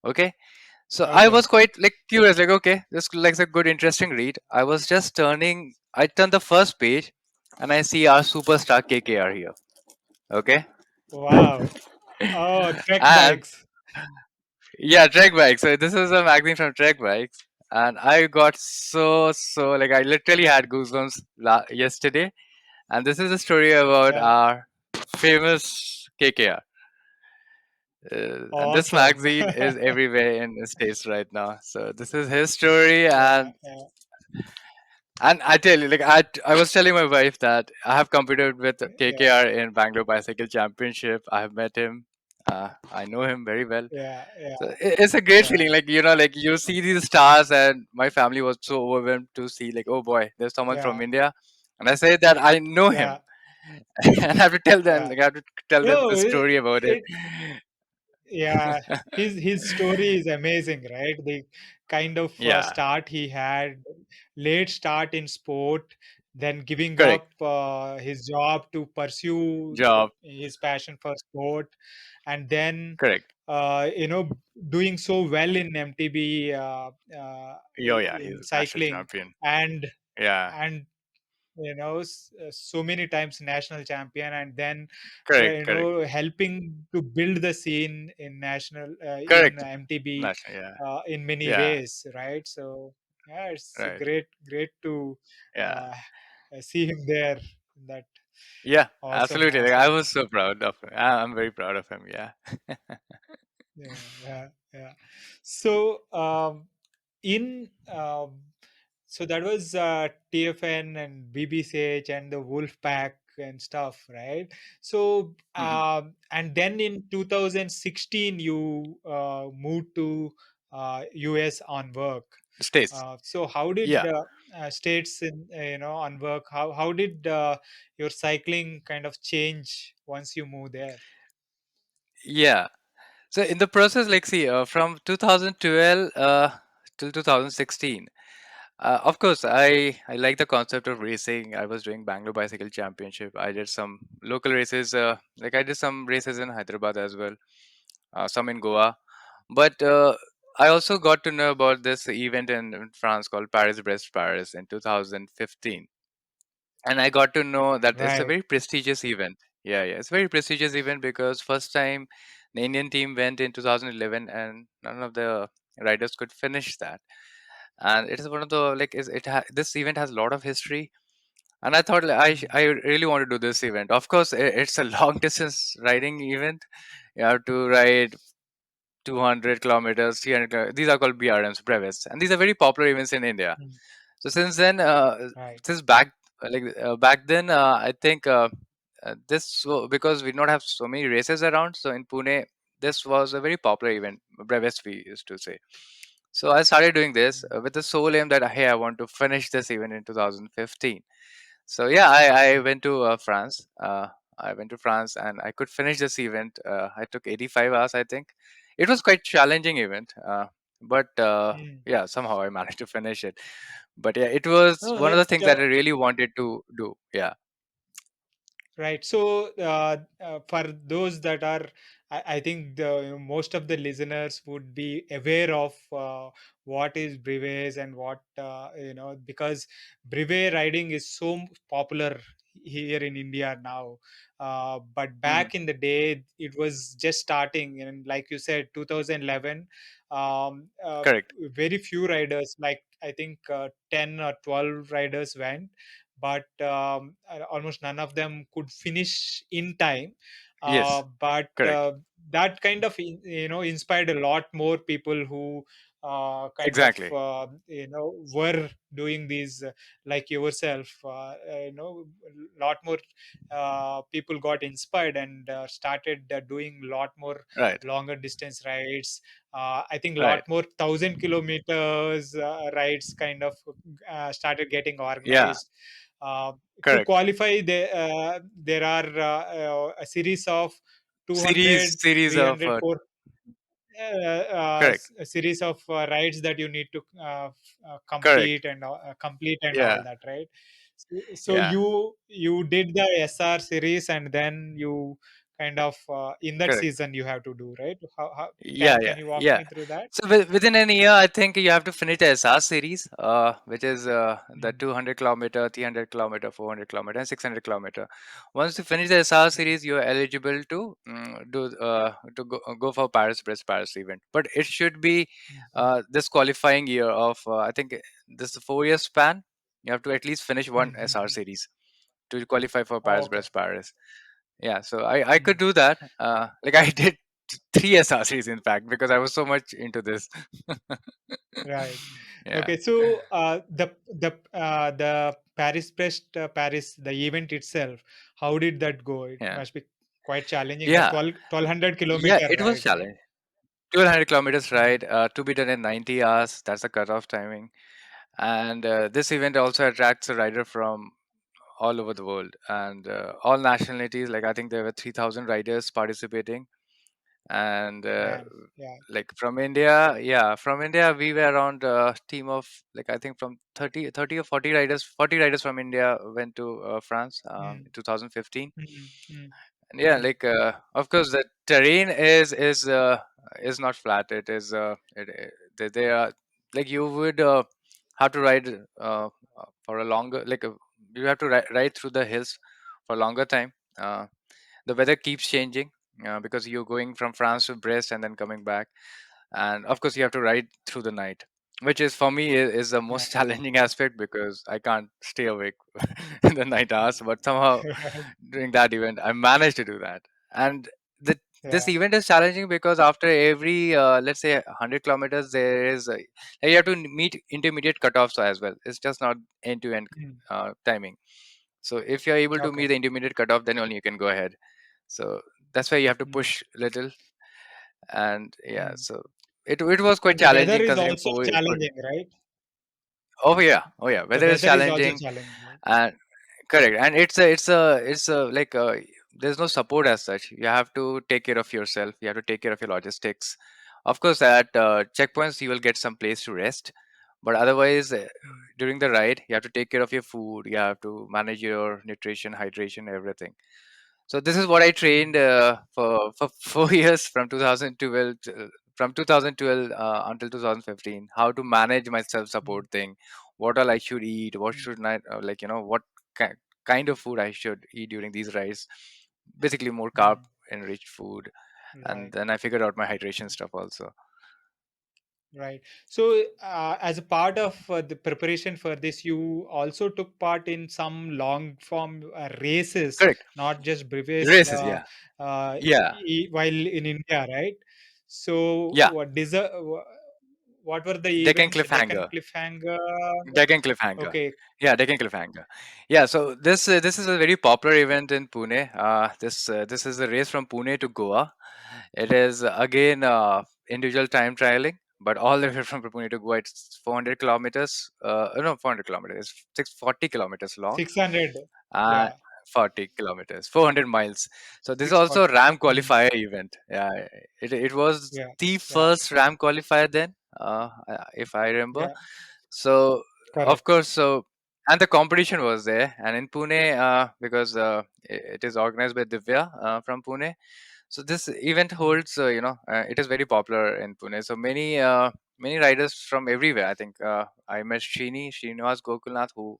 Okay, so I Okay. was quite like curious, like okay, this like a good interesting read. I turned the first page, and I see our superstar KKR here. Okay, Wow. Oh, trek and bikes. yeah, Trek Bikes. So this is a magazine from Trek Bikes, and I got so like I literally had goosebumps yesterday. And this is a story about Yeah. our famous KKR. And this Awesome. magazine is everywhere in the states right now. So this is his story, Yeah. and Yeah. I tell you, like I was telling my wife that I have competed with Yeah. KKR in Bangalore Bicycle Championship. I have met him. I know him very well. Yeah. Yeah. So it's a great Yeah. feeling, like like you see these stars, and my family was so overwhelmed to see, like, oh boy, there's someone from Yeah. India, and I say that I know him, Yeah. and I have to tell them, Yeah. like, I have to tell them No, the story about it. it yeah, his story is amazing, right? The kind of Yeah, start he had, late start in sport, then giving correct. up his job to pursue Job, his passion for sport, and then correct. doing so well in MTB, Oh yeah, he's in a national cycling, champion. and Yeah, and so many times national champion, and then correct, correct, helping to build the scene in national in correct. MTB National, yeah, in many yeah, ways, right? So yeah, it's right, great to yeah, uh, see him there. That yeah, awesome, absolutely. Like I awesome. was so proud of him. I'm very proud of him. Yeah, Yeah, yeah, yeah. So in so that was TFN and BBCH and the Wolfpack and stuff, right? So hmm. and then in 2016 you moved to US on work. States. So how did Yeah, states in on work? How did your cycling kind of change once you move there? yeah. So in the process, like, see, from 2012 till 2016, of course, I like the concept of racing. I was doing Bangalore Bicycle Championship. I did some local races, like I did some races in Hyderabad as well, some in Goa. But I also got to know about this event in France called Brest Paris in 2015, and I got to know that it's a Right. very prestigious event. Yeah, yeah, it's a very prestigious event because first time the Indian team went in 2011, and none of the riders could finish that. And it is one of the like this event has a lot of history, and I thought like, Mm, I really want to do this event. Of course, it's a long distance riding event. You have to ride 200 kilometers, 300 these are called BRMs, brevets, and these are very popular events in India. mm, So since then, right. since back then, I think because we don't have so many races around. So in Pune, this was a very popular event, brevets we used to say. So I started doing this Mm, with the sole aim that hey, I want to finish this event in 2015. So yeah, I mm, went to France. I went to France and I could finish this event. I took 85 hours, I think. It was quite challenging event, but mm. yeah, somehow I managed to finish it. But yeah, it was No, one of the it things that I really wanted to do. Yeah, right. So, for those that are, I think most of the listeners would be aware of what is brevets and what because brevet riding is so popular here in India now. But hmm, back in the day, it was just starting, and like you said, 2011. Um, uh, correct. very few riders, like I think 10 or 12 riders went, but almost none of them could finish in time. Yes, But correct. that kind of inspired a lot more people who kind of Exactly. were doing these like yourself. A lot more people got inspired and started doing a lot more Right. longer distance rides. I think a lot Right. more 1,000 kilometers rides kind of started getting Yeah. organized. uh, to Correct. qualify, there are a series of Series 200, series of 300, correct. a series of rides that you need to Correct. complete and all Yeah. that, right? So Yeah. you did the SR series, and then you kind of in that Correct. season you have to do, right? How Yeah, yeah, can you walk yeah. me through that? So within an year, I think you have to finish the SR series, which is the Mm, 200 kilometer, 300 kilometer, 400 kilometer, and 600 kilometer. Once you finish the SR mm, series, you are eligible to go for Paris Brest Paris event. But it should be mm, mm, this qualifying year of I think this is a 4 year span. You have to at least finish mm, one mm, SR mm. series to qualify for Oh, Paris okay. Brest Paris. Yeah, so I could Mm, do that. Like I did three SRCs in fact because I was so much into this. right. Yeah, Okay. So the Paris, the event itself, how did that go? It yeah, must be quite challenging. The yeah, 1200 yeah. kilometer It was ride, right? challenge. 200 kilometers Mm, ride to be done in 90 hours. That's the cutoff timing. And this event also attracts a rider from all over the world and all nationalities. Like I think there were 3,000 riders participating. And man. Yeah. like from India, yeah, from India, we were around a team of like I think from 30 or 40 riders. 40 riders from India went to France Mm, in 2015. mm, mm, And yeah, mm, like of course the terrain is not flat. It is they are like you would have to ride for a longer you have to ride through the hills for a longer time. The weather keeps changing because you're going from France to Brest and then coming back, and of course you have to ride through the night, which is for me is the yeah. most challenging aspect because I can't stay awake in the night hours. But somehow during that event I managed to do that. And the this Yeah. event is challenging because after every let's say 100 kilometers there is you have to meet intermediate cutoffs as well. It's just not end to end Mm, timing. So if you're able to okay. meet the intermediate cutoff, then only you can go ahead. So that's why you have to Mm, push little. And yeah, mm. so it was quite And the weather challenging is considering also four. challenging, right? Oh yeah, oh yeah, The weather is weather is also challenging. challenging, right? And correct, and it's a like there's no support as such. You have to take care of yourself. You have to take care of your logistics. Of course, at checkpoints you will get some place to rest, but otherwise Mm, during the ride you have to take care of your food. You have to manage your nutrition, hydration, everything. So this is what I trained mm, for 4 years from 2012 from 2012 until 2015. How to manage my self mm, support thing, what all I should eat, what mm, should not what kind of food I should eat during these rides. Basically, more carb mm. enriched food, and Right. then I figured out my hydration stuff also. Right. So, as a part of the preparation for this, you also took part in some long form races, Correct. not just breves, Races, yeah, yeah, while in India, right? So, yeah. what were the Deccan events? Deccan Cliffhanger. Cliffhanger. Deccan Cliffhanger. Okay. Yeah, Deccan Cliffhanger. Yeah, so this is a very popular event in Pune. This is a race from Pune to Goa. It is again individual time trialing, but all the way from Pune to Goa, it's 400 kilometers. No, 400 kilometers. It's 640 kilometers long. 600. Uh, Yeah. 40 kilometers, 400 miles. So this is also a 640. RAM Mm. qualifier event. Yeah, it was Yeah. the Yeah. first RAM qualifier then, if I remember. Yeah. So of Correct. course, so and the competition was there, and in Pune, because it is organized by Divya from Pune. So this event Mm. holds, it is very popular in Pune. So many riders from everywhere. I think I met Srinivas Gokulnath, who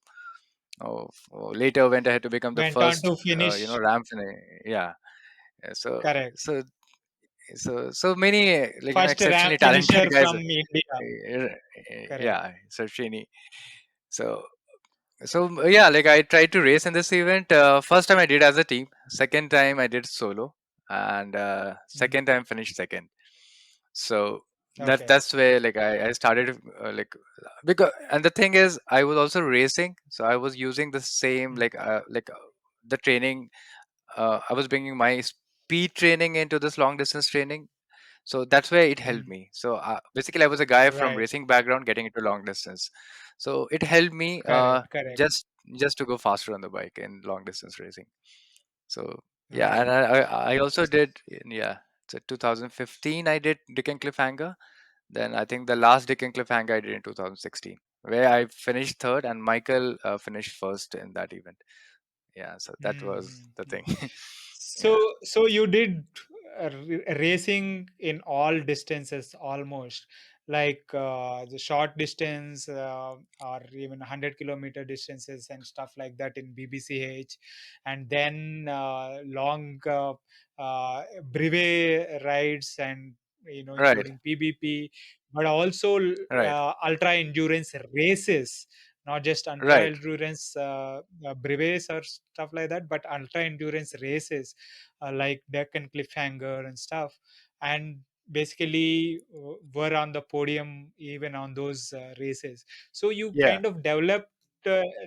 later went ahead to become the Went on first, to finish. ramp. Yeah. So Correct. so so many First exceptionally ramp talented finisher guys. from India. Correct. Yeah, so Srini. So yeah, like I tried to race in this event. First time I did as a team. Second time I did solo, and Mm. second time finished second. So Okay. that's where like I started because and the thing is I was also racing, so I was using the same Mm. the training. I was bringing my speed training into this long distance training, so that's where it helped Mm. me. So basically I was a guy from Right. racing background getting into long distance, so it helped me Correct. Correct. just just to go faster on the bike in long distance racing. So yeah, and Right. I also did yeah. So 2015 I did Deccan Cliffhanger. Then I think the last Deccan Cliffhanger I did in 2016, where I finished third and Michael finished first in that event. Yeah, so that was the Mm-hmm. thing. So, Yeah, so you did racing in all distances almost, like the short distance or even 100-kilometer distances and stuff like that in BBCH, and then long brevet rides and right, including PBP, but also right, ultra endurance races, not just ultra right. endurance brevets or stuff like that, but ultra endurance races like Deccan Cliffhanger and stuff, and basically were on the podium even on those races. So you Yeah, kind of uh,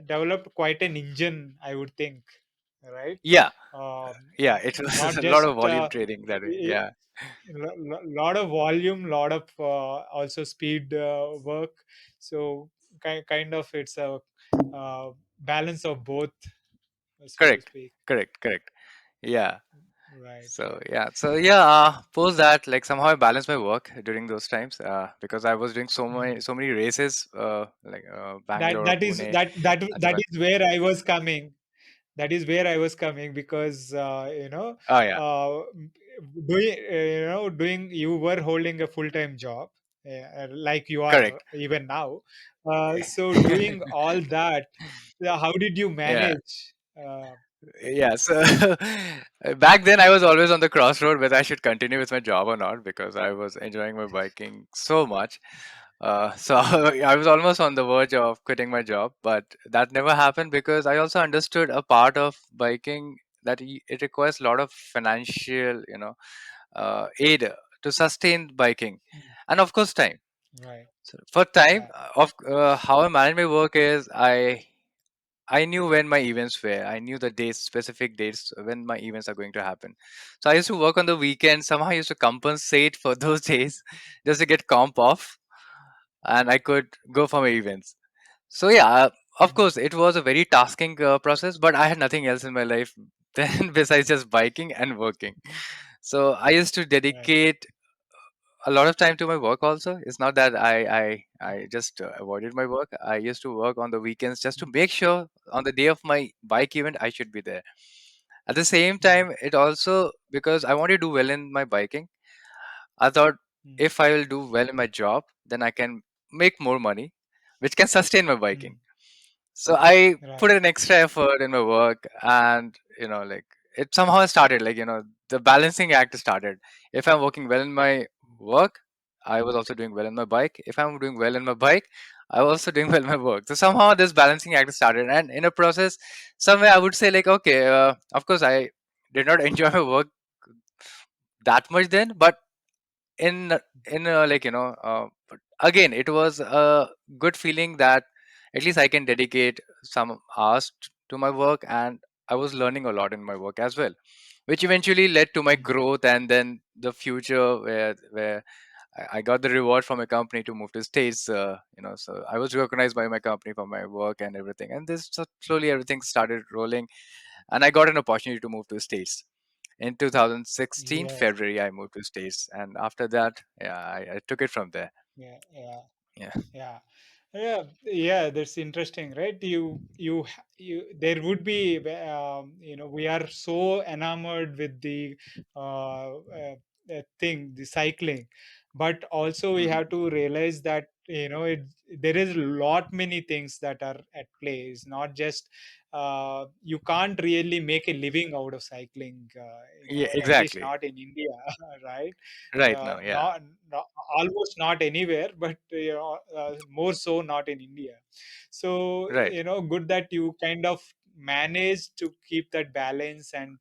developed quite an engine, I would think, right? yeah, Um, yeah. It was Not a lot just of volume training that way. Yeah, lot of volume, lot of also speed work. So kind of it's a uh, balance of both, so to correct, speak. correct, correct. Yeah. Right, So right. yeah, post that, like somehow I balanced my work during those times because I was doing Mm. so many races, that Bangalore, that is Pune. that that And that is where I was coming. That is where I was coming, because oh yeah, doing, you were holding a full-time job, like you are correct. even now. So doing all that, how did you Yeah, manage? yeah. So back then I was always on the crossroad whether I should continue with my job or not because I was enjoying my biking so much. So I was almost on the verge of quitting my job, but that never happened because I also understood a part of biking that it requires a lot of financial, aid to sustain biking, Mm. and of course time. Right. So for time, Yeah. of how I manage my work is I knew when my events were. I knew the dates, specific dates when my events are going to happen. So I used to work on the weekend. Somehow I used to compensate for those days just to get comp off, and I could go for my events. So yeah, of Mm. course, it was a very tasking process, but I had nothing else in my life then besides just biking and working. So I used to Right. dedicate a lot of time to my work also. It's not that I just avoided my work. I used to work on the weekends just to Mm. make sure on the day of my bike event I should be there. At the same Mm. time, it also because I want to do well in my biking. I thought Mm. if I will do well in my job, then I can make more money, which can sustain my biking. Mm. So I put Right. an extra effort in my work, and like it somehow started. The balancing act started. If I'm working well in my work, I was also doing well in my bike. If I'm doing well in my bike, I was also doing well in my work. So somehow this balancing act started, and in a process, somewhere I would say like, okay, of course I did not enjoy my work that much then, but in but again it was a good feeling that at least I can dedicate some hours to my work, and I was learning a lot in my work as well, which eventually led to my Mm. growth and then the future where I got the reward from a company to move to states. So I was recognized by my company for my work and everything, and this so slowly everything started rolling, and I got an opportunity to move to states in 2016 Yes. February. I moved to states, and after that, yeah, I took it from there. Yeah. Yeah. Yeah. Yeah. Yeah, that's interesting, right? There would be, we are so enamored with the thing, the cycling, but also we Hmm. have to realize that there is lot many things that are at play. It's not just you can't really make a living out of cycling, Yeah, at least exactly. not in India, right? Right now, yeah. Not almost not anywhere, but more so not in India. So Right. good that you kind of managed to keep that balance, and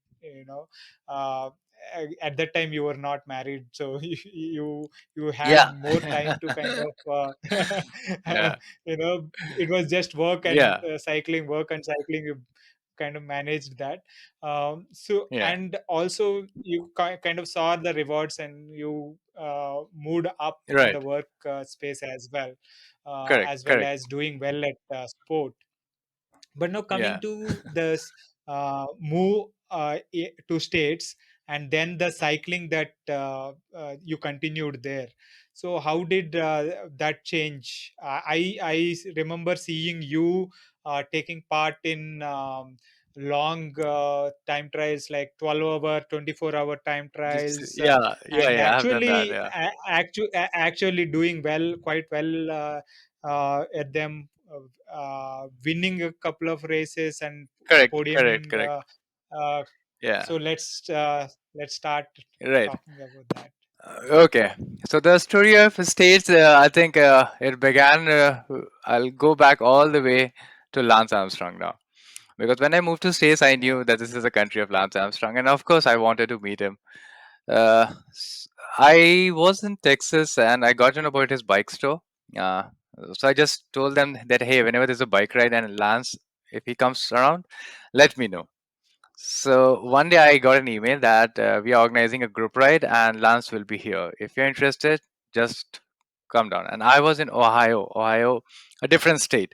uh, at that time you were not married, so you had Yeah. more time to kind of Yeah. it was just work and Yeah. cycling, work and cycling. You kind of managed that. So, Yeah. and also you kind of saw the rewards, and you moved up in the Right. work space as well, Correct. as well Correct. as doing well at sport. But now Yeah. coming to this move to states, and then the cycling that you continued there. So how did that change? I remember seeing you taking part in long time trials, like 12-hour, 24-hour time trials, Yeah, yeah, and yeah. I have done that. actually Yeah. actually doing well, quite well at them, winning a couple of races and Correct, correct, podiuming. correct. Uh, Yeah. so let's start Right. talking about that. Okay. So the story of states, I think it began. I'll go back all the way to Lance Armstrong now, because when I moved to states, I Yeah. knew that this is the country of Lance Armstrong, and of course, I wanted to meet him. Uh, I was in Texas, and I got to know about his bike store. Uh, so I just told them that, hey, whenever there's a bike ride and Lance, if he comes around, let me know. So one day I got an email that we are organizing a group ride and Lance will be here. If you're interested, just come down. And I was in Ohio, a different state.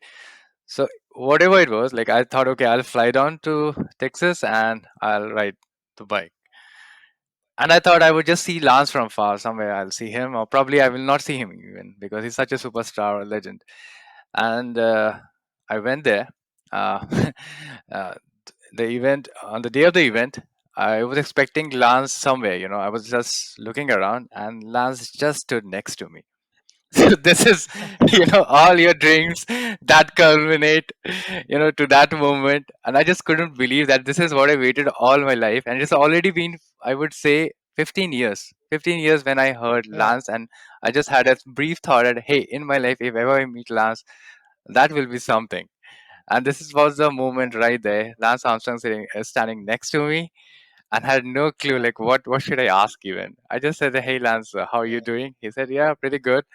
So whatever it was, like I thought, okay, I'll fly down to Texas and I'll ride the bike. And I thought I would just see Lance from far, somewhere I'll see him, or probably I will not see him even because he's such a superstar, a legend. And I went there. Uh, uh, the event on the day of the event, I was expecting Lance somewhere. I was just looking around, and Lance just stood next to me. So this is, all your dreams that culminate, to that moment, and I just couldn't believe that this is what I waited all my life, and it's already been, I would say, 15 years. 15 years when I heard Yeah. Lance, and I just had a brief thought that, hey, in my life, if ever I meet Lance, that will be something. And was the moment right there. Lance Armstrong standing next to me, and had no clue like what should I ask even. I just said, "Hey Lance, how are you Yeah. doing?" He said, "Yeah, pretty good."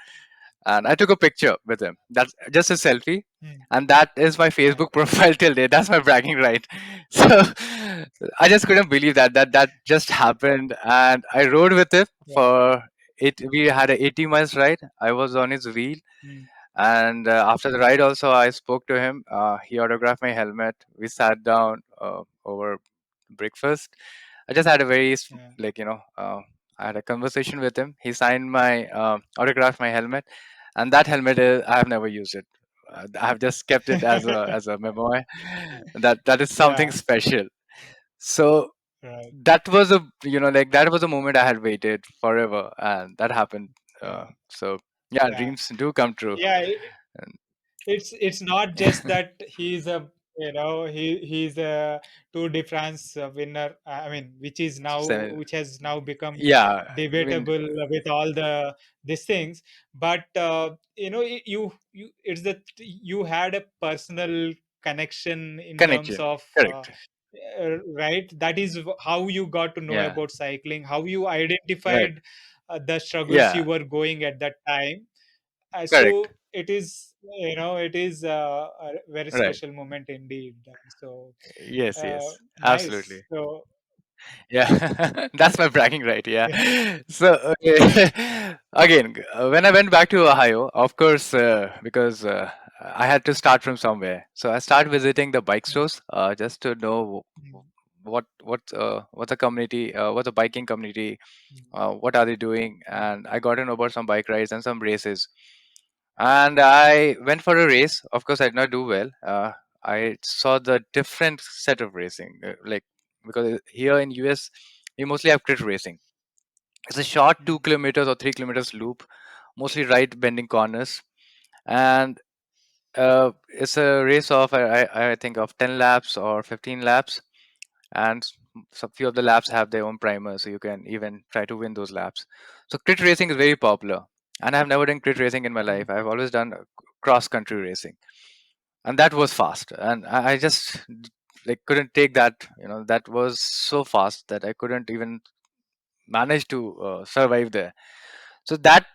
And I took a picture with him. That's just a selfie, Mm. and that is my Yeah. Facebook profile till date. That's my bragging right. So I just couldn't believe that just happened, and I rode with him Yeah. for it. We had a 80 miles ride. I was on his wheel, Mm. and after the Mm. ride, also I spoke to him. He autographed my helmet. We sat down over breakfast. I just had a Yeah. I had a conversation with him. He signed my autographed my helmet, and that helmet is I have never used it. I have just kept it as a memoir. That is something Yeah. special. So Right. that was a moment I had waited forever, and that happened. Yeah. So yeah, Yeah. dreams do come true. Yeah. And It's not just that he's a, he's a Tour de France winner. I mean, so, which has now become yeah, I mean, debatable with all the these things. But you it's that you had a personal connection in terms connection. of Correct. right. That is how you got to know Yeah. about cycling, how you Right. identified the struggles you Yeah. were going at that time. Correct. So it is, it is a very Right. special moment indeed. So Yes. Yes. nice. Absolutely. So Yeah. That's my bragging right. Yeah. yeah. So okay. Again, when I went back to Ohio, of course, because I had to start from somewhere, so I started visiting the bike Mm, stores just to know mm, what the community, what the biking community, mm, what are they doing, mm, and I got to know about some bike rides and some races. And I went for a race. Of course, I did not do well. I saw the different set of racing, because here in US we mostly have crit racing. It's a short mm, 2 kilometers or 3 kilometers loop, mostly right bending corners, and it's a race of I think of 10 laps or 15 laps, and some few of the laps have their own primers, so you can even try to win those laps. So crit racing is very popular, and I've never done crit racing in my mm, life. I've always done cross country racing, and that was fast, and I just like couldn't take that. That was so fast that I couldn't even manage to survive there. So that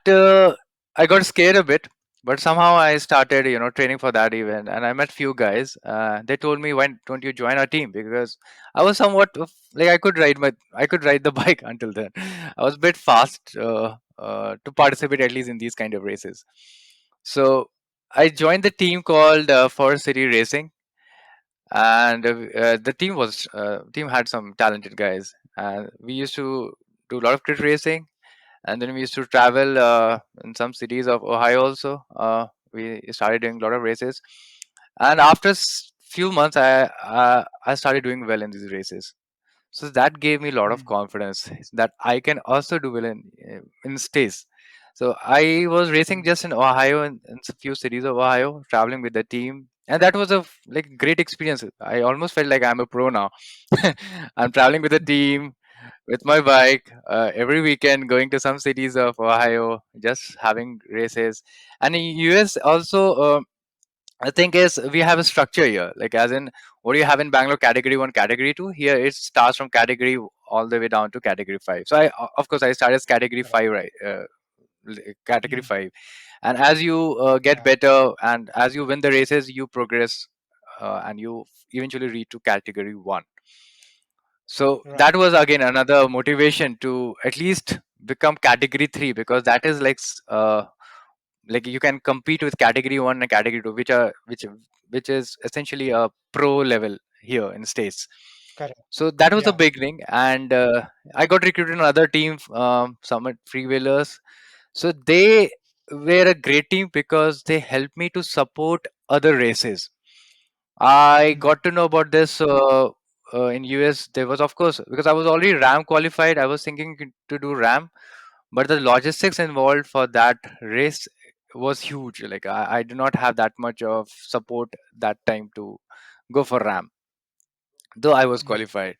I got scared a bit, but somehow I started training for that event, and I met few guys. They told me, why don't you join our team? Because I was somewhat like I could ride the bike until then. I was a bit fast to participate at least in these kind of races. So I joined the team called Forest City Racing, and the team had some talented guys, and we used to do a lot of crit racing, and then we used to travel in some cities of Ohio also. We started doing a lot of races, and after few months, I started doing well in these races. So that gave me a lot of Mm. confidence that I can also do well in states. So I was racing Mm. just in Ohio, in a few cities of Ohio, traveling with the team, and that was a like great experience. I almost felt like I'm a pro now. I'm traveling with the team, with my bike every weekend, going to some cities of Ohio, just having races. And in US also, the thing is, we have a structure here, like as in what do you have in Bangalore, category 1, category 2. Here it starts from category all the way down to category 5. So of course, I started as category Correct. 5, right? Category Mm. 5, and as you get Yeah. better and as you win the races, you progress, and you eventually reach to category 1. So that Right. was again another motivation to at least become category 3, because that is like you can compete with category 1 and category 2, which is essentially a pro level here in states. Correct. So that was the Yeah. beginning, and I got recruited in another team, Summit Freewheelers. So they were a great team because they helped me to support other races. I Mm. got to know about this in US. There was, of course, because I was already RAM qualified, I was thinking to do RAM, but the logistics involved for that race was huge. Like I do not have that much of support that time to go for RAM, though I was Mm. qualified.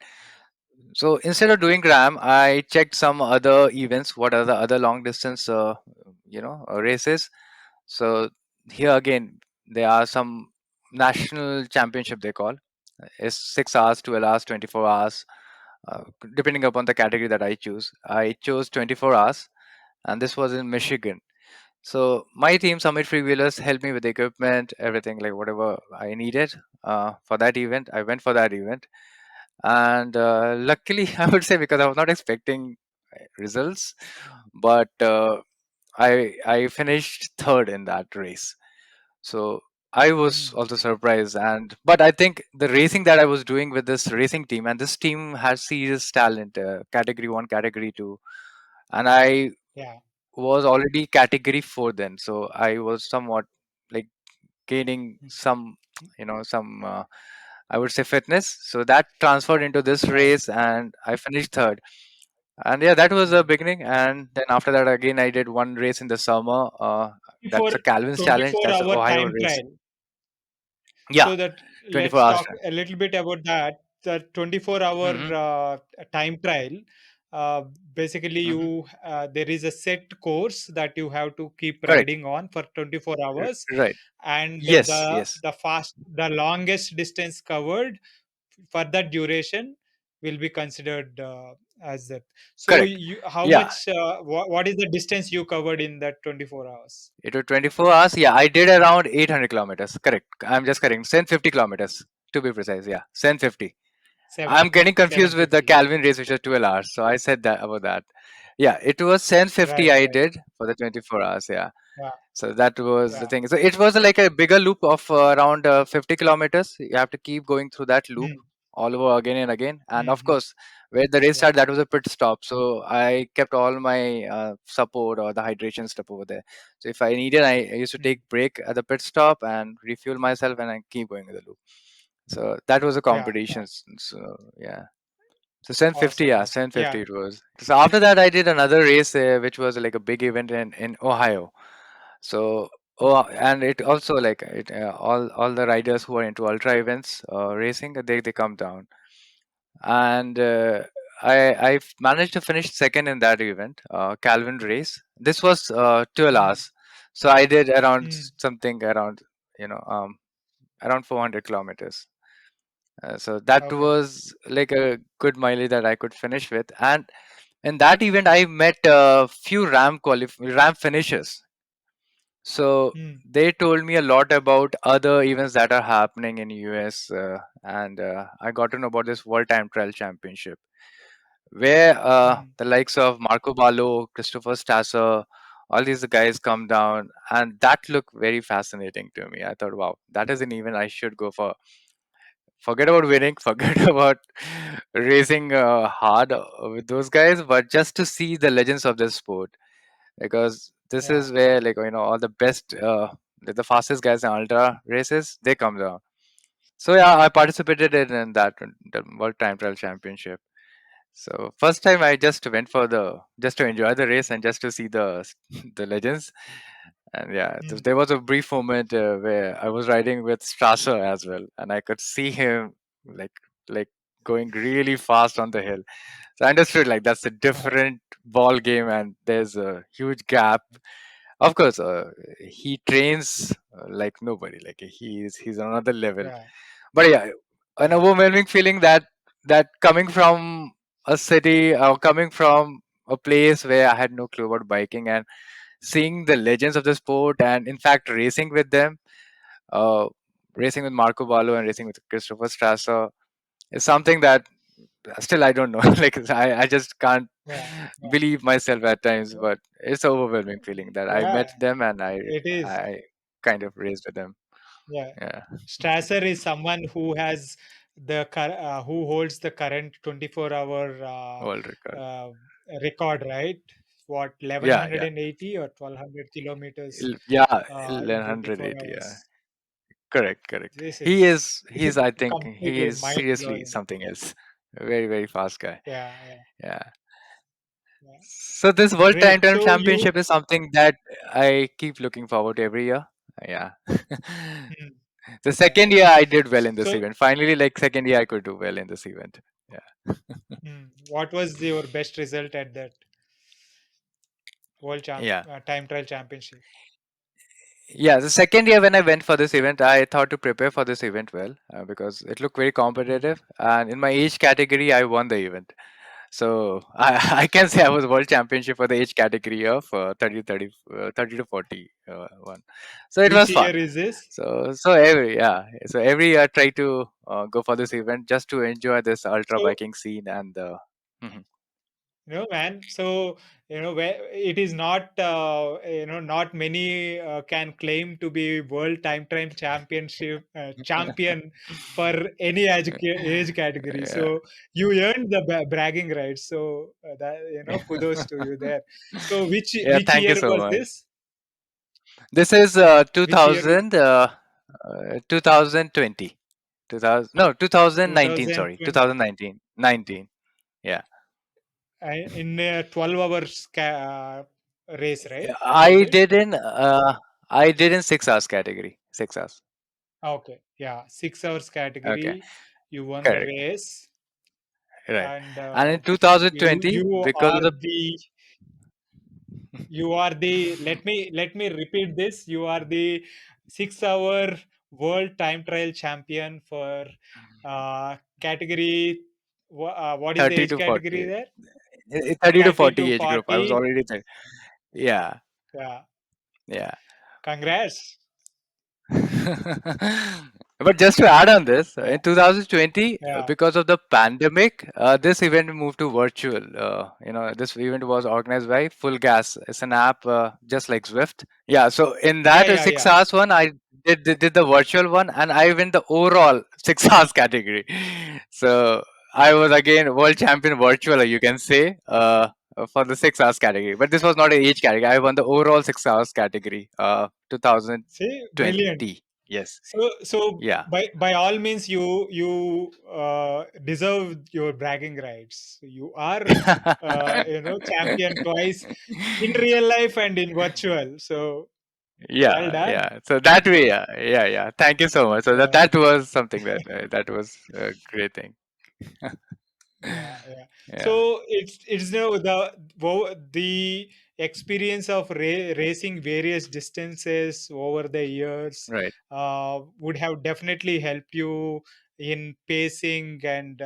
So instead of doing RAM, I checked some other events. What are the other long distance, races? So here again, there are some national championship they call. It's 6 hours, 12 hours, 24 hours, depending upon the category that I choose. I chose 24 hours, and this was in Michigan. So my team, Summit Freewheelers, helped me with the equipment, everything, like whatever I needed for that event. I went for that event, and luckily, I would say, because I was not expecting results, but I finished third in that race. So I was Mm. also surprised, and but I think the racing that I was doing with this racing team, and this team has serious talent, category 1, category 2, and I Yeah. was already category 4 then, so I was somewhat like gaining Mm. some, some, I would say, fitness. So that transferred into this Right. race, and I finished third. And yeah, that was the Mm. beginning. And then after that, again, I did one race in the summer. For That's a Calvin's Challenge. That's the 24-hour Ohio time race. trial. Yeah, So that 24 let's hours. talk a little bit about that. The 24-hour Mm-hmm, time trial. Uh, Basically, mm-hmm. there is a set course that you have to keep Correct. riding on for 24 hours, Right. and Yes, yes. the longest distance covered for that duration will be considered as that. So Correct. you, how Yeah, much? What is the distance you covered in that 24 hours? it was 24 hours. Yeah, I did around 800 kilometers. Correct. I'm just correct. 750 kilometers to be precise. Yeah, 750. I'm Seven getting confused with the 750. Calvin race, which was 12 hours. So I said that about that. Yeah, it was 750 Right. I Right. did for the 24 hours. Yeah. Yeah. So that was the Yeah. thing. So it was like a bigger loop of around 50 kilometers. You have to keep going through that loop Mm. all over again and again. And of Mhm. course, where the race Yeah. started, that was a pit stop. So I kept all my support or the hydration stuff over there. So if I needed, I used to Mm. take break at the pit stop and refuel myself, and I keep going in the loop. So that was a Yeah. Yeah. competition. So yeah. So 750, Awesome. yeah, Awesome. Yeah. 750 it was. So after that, I did another race, which was like a big event in Ohio. So, oh, and it also like all the riders who are into ultra events, racing, they come down, and I managed to finish second in that event, Calvin race. This was 12 Mm. hours, so I did around Mm. something around, you know um around 400 kilometers. So that Okay. was like a good mileage that I could finish with, and in that event I met a few RAM finishers. So Mm. they told me a lot about other events that are happening in US, and I got to know about this World Time Trial Championship, where Mm. the likes of Marco Ballo, Christopher Stasser, all these guys come down, and that looked very fascinating to me. I thought, wow, that is an event I should go for. forget about winning, forget about racing hard with those guys, but just to see the legends of this sport, because this Yeah. is where, like, all the best, the fastest guys in ultra races, they come down. So yeah, I participated in that, the World Time Trial Championship. So first time I just went for the just to enjoy the race and just to see the the legends. And yeah, Mm. there was a brief moment where I was riding with Strasser as well, and I could see him like like going really fast on the hill. So I understood, like, that's a Yeah. different ball game, and there's a huge gap. Of course, he trains like nobody. Like, he's on another level. Yeah. But yeah, an Yeah. overwhelming feeling that coming from a city or coming from a place where I had no clue about biking, and seeing the legends of the sport, and in fact racing with them, uh, racing with Marco Ballo and racing with Christopher Strasser, is something that still I don't know. Like, I just can't Yeah. Yeah. believe myself at times, but it's an overwhelming feeling that I Yeah. met them and It is. I kind of raced with them. Yeah. Yeah, Strasser is someone who has who holds the current 24-hour world record. record, right? What, Yeah, yeah. 1180 or 1200 kilometers Yeah, in 24 1180. Yeah, hours. correct, correct. This He is is, this is he's, I think he completely is mind seriously blowing. something else. A very, very fast guy. Yeah, yeah, Yeah. yeah. So this World Time Great. Trial So you, Championship is something that I keep looking forward to every year. Yeah. hmm, The yeah. second year I did well in this So, event. Finally, like, second year I could do well in this event. Yeah. what was your best result at that Yeah. time trial championship? Yeah, the second year when I went for this event, I thought to prepare for this event well, because it looked very Hmm. competitive. And in my age category, I won the event. So I can say I was world championship for the age category of 30 to 40 one. So it Which was year fun. is this? So every year I try to go for this event just to enjoy this ultra So, biking scene and Mhm. man. So, where it is not, not many can claim to be world time trial championship champion for any age category. Yeah. So you earned the bragging rights. So that, kudos to you there. So Yeah, which thank you year so was much. this? This is Which year? 2020. 2000, no, 2019, sorry. 2020. 2019. 19. Yeah. In a 12 hours race, right? Yeah, Is it? I did in 6 hours category. 6 hours. Okay. Yeah. 6 hours Okay. category. You won the Correct. race. Right. And And in you 2020, you because of are the the let me repeat this. You are the 6 hour world time trial champion for category. What is the 30 age to category 40. there? 30 to 30 to 40 age group. I was 40. already there. Yeah. Yeah. Yeah. Congrats. But just to add on this, Yeah. in 2020, Yeah. because of the pandemic, this event moved to virtual. This event was organized by Full Gas. It's an app just like Zwift. Yeah, so in Yeah. that Yeah. six Yeah. hours one, I did the virtual one, and I win the overall 6 hours category. So I was again world champion virtual, you can say, for the 6 hours category. But this was not an age category. I won the overall 6 hours category, See, brilliant. 2020. Yes. So Yeah. by all means, you deserve your bragging rights. You are, champion twice in real life and in virtual. So well Yeah, done. yeah. So that way, yeah, yeah, yeah. Thank you so much. So that Yeah. that was something that was a great thing. Yeah, yeah. Yeah. So it's the experience of racing various distances over the years Right. would have definitely helped you in pacing and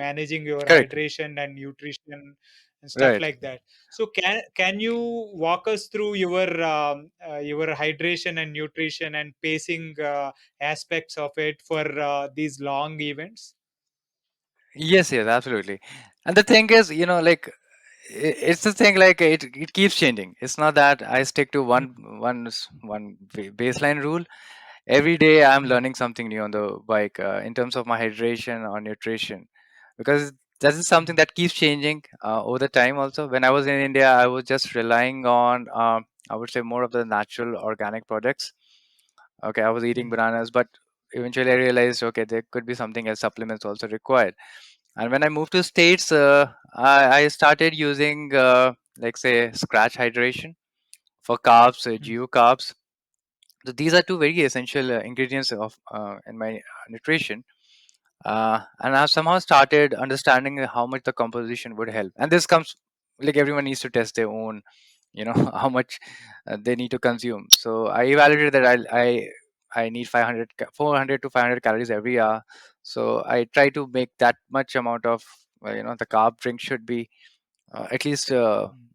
managing your Correct. hydration and nutrition and stuff Right. like that. So can you walk us through your hydration and nutrition and pacing aspects of it for these long events? Yes. Yes. Absolutely. And the thing is, like, it's the thing, like, it keeps changing. It's not that I stick to one baseline rule. Every day I'm Mm. learning something new on the bike in terms of my hydration or nutrition, because that is something Mm. that keeps changing over the time. Also, when I was in India, I was just relying on I would say more of the natural organic products. Okay, I was eating Mm. bananas, but eventually I realized, okay, there could be something else, supplements also required. And when I moved to States, I started using like say scratch hydration for carbs, Mm. geo carbs. So these are two very essential ingredients of in my nutrition. And I've somehow started understanding how much the composition would help. And this comes, like, everyone needs to test their own, how much they need to consume. So I evaluated that I need 400 to 500 calories every hour. So I try to make that much amount of the carb drink should be at least Mm.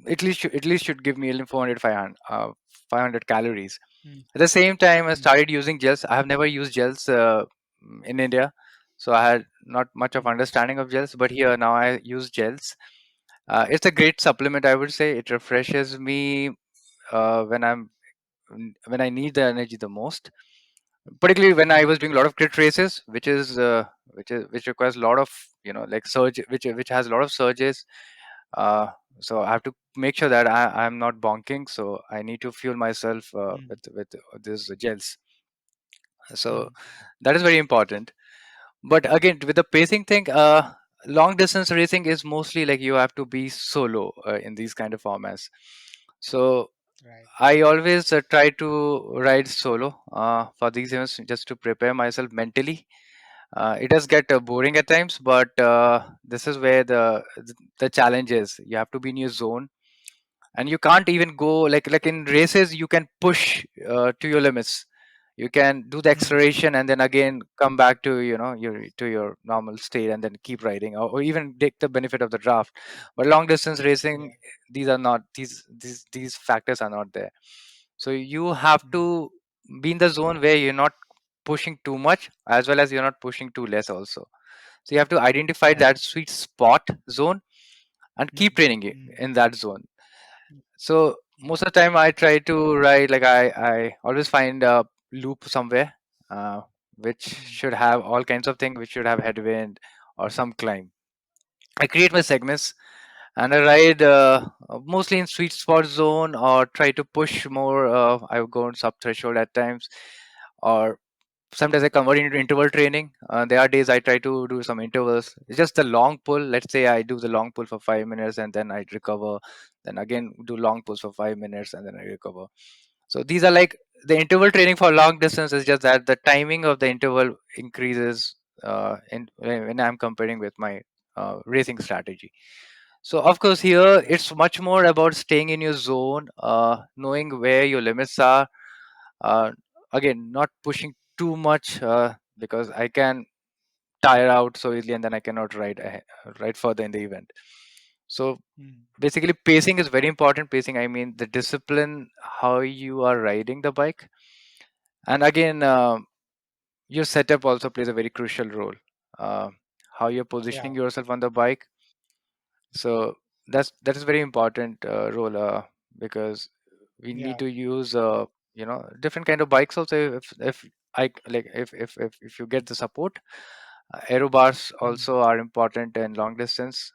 at least should give me 400 500 calories. Mm. At the same time, I Mm. started using gels. I have never used gels in India, so I had not much of Mm. understanding of gels. But here now I use gels. It's a great supplement, I would say. It refreshes me when I need the energy the most. Particularly when I Mm. was doing a lot of crit races, which requires a lot of like surge, which has a lot of surges. Uh, so I have to make sure that I'm not bonking. So I need to fuel myself Mm. with these gels. So Mm. that is very important. But again, with the pacing thing, long distance racing is mostly like you have to be solo in these kind of formats. So Right. I always try to ride solo for these events just to prepare myself mentally. It does get boring at times, but this is where the challenge is. You have to be in your zone, and you can't even go like in races. You can push to your limits. You can do the Mm. acceleration and then again come back to your normal state and then keep riding, or even take the benefit of the draft. But long distance racing, Yeah. these are not these factors are not there. So you have Mm. to be in the zone where you're not pushing too much as well as you're not pushing too less also. So you have to identify Right. that sweet spot zone and keep Mm. training Mm. in that zone. Mm. So Mm. most of the time I try to ride, like I always find a loop somewhere uh, which Mm. should have all kinds of things, which should have headwind or some climb. I create my segments and I ride mostly in sweet spot zone or try to push more. I would go on sub threshold at times, or sometimes I convert into interval training. There are days I try to do some intervals. It's just the long pull. Let's say I do the long pull for 5 minutes and then I recover. Then again do long pulls for 5 minutes and then I recover. So these are like the interval training for long distance is just that the timing of the interval increases when I'm comparing with my racing strategy. So of course here Right. it's much more about staying in your zone, knowing where your limits are. Uh, Again, not pushing too much because I can tire out so easily and then I cannot ride further in the event. So Mm. basically, pacing is very important. Pacing, I mean the discipline, how you are riding the bike, and again, your setup also plays a very crucial role. Uh, how you're Yeah. positioning yourself on the bike. So that is very important role because we need Yeah. to use different kind of bikes also. If I like if you get the support, aero bars Mm. also are important in long distance.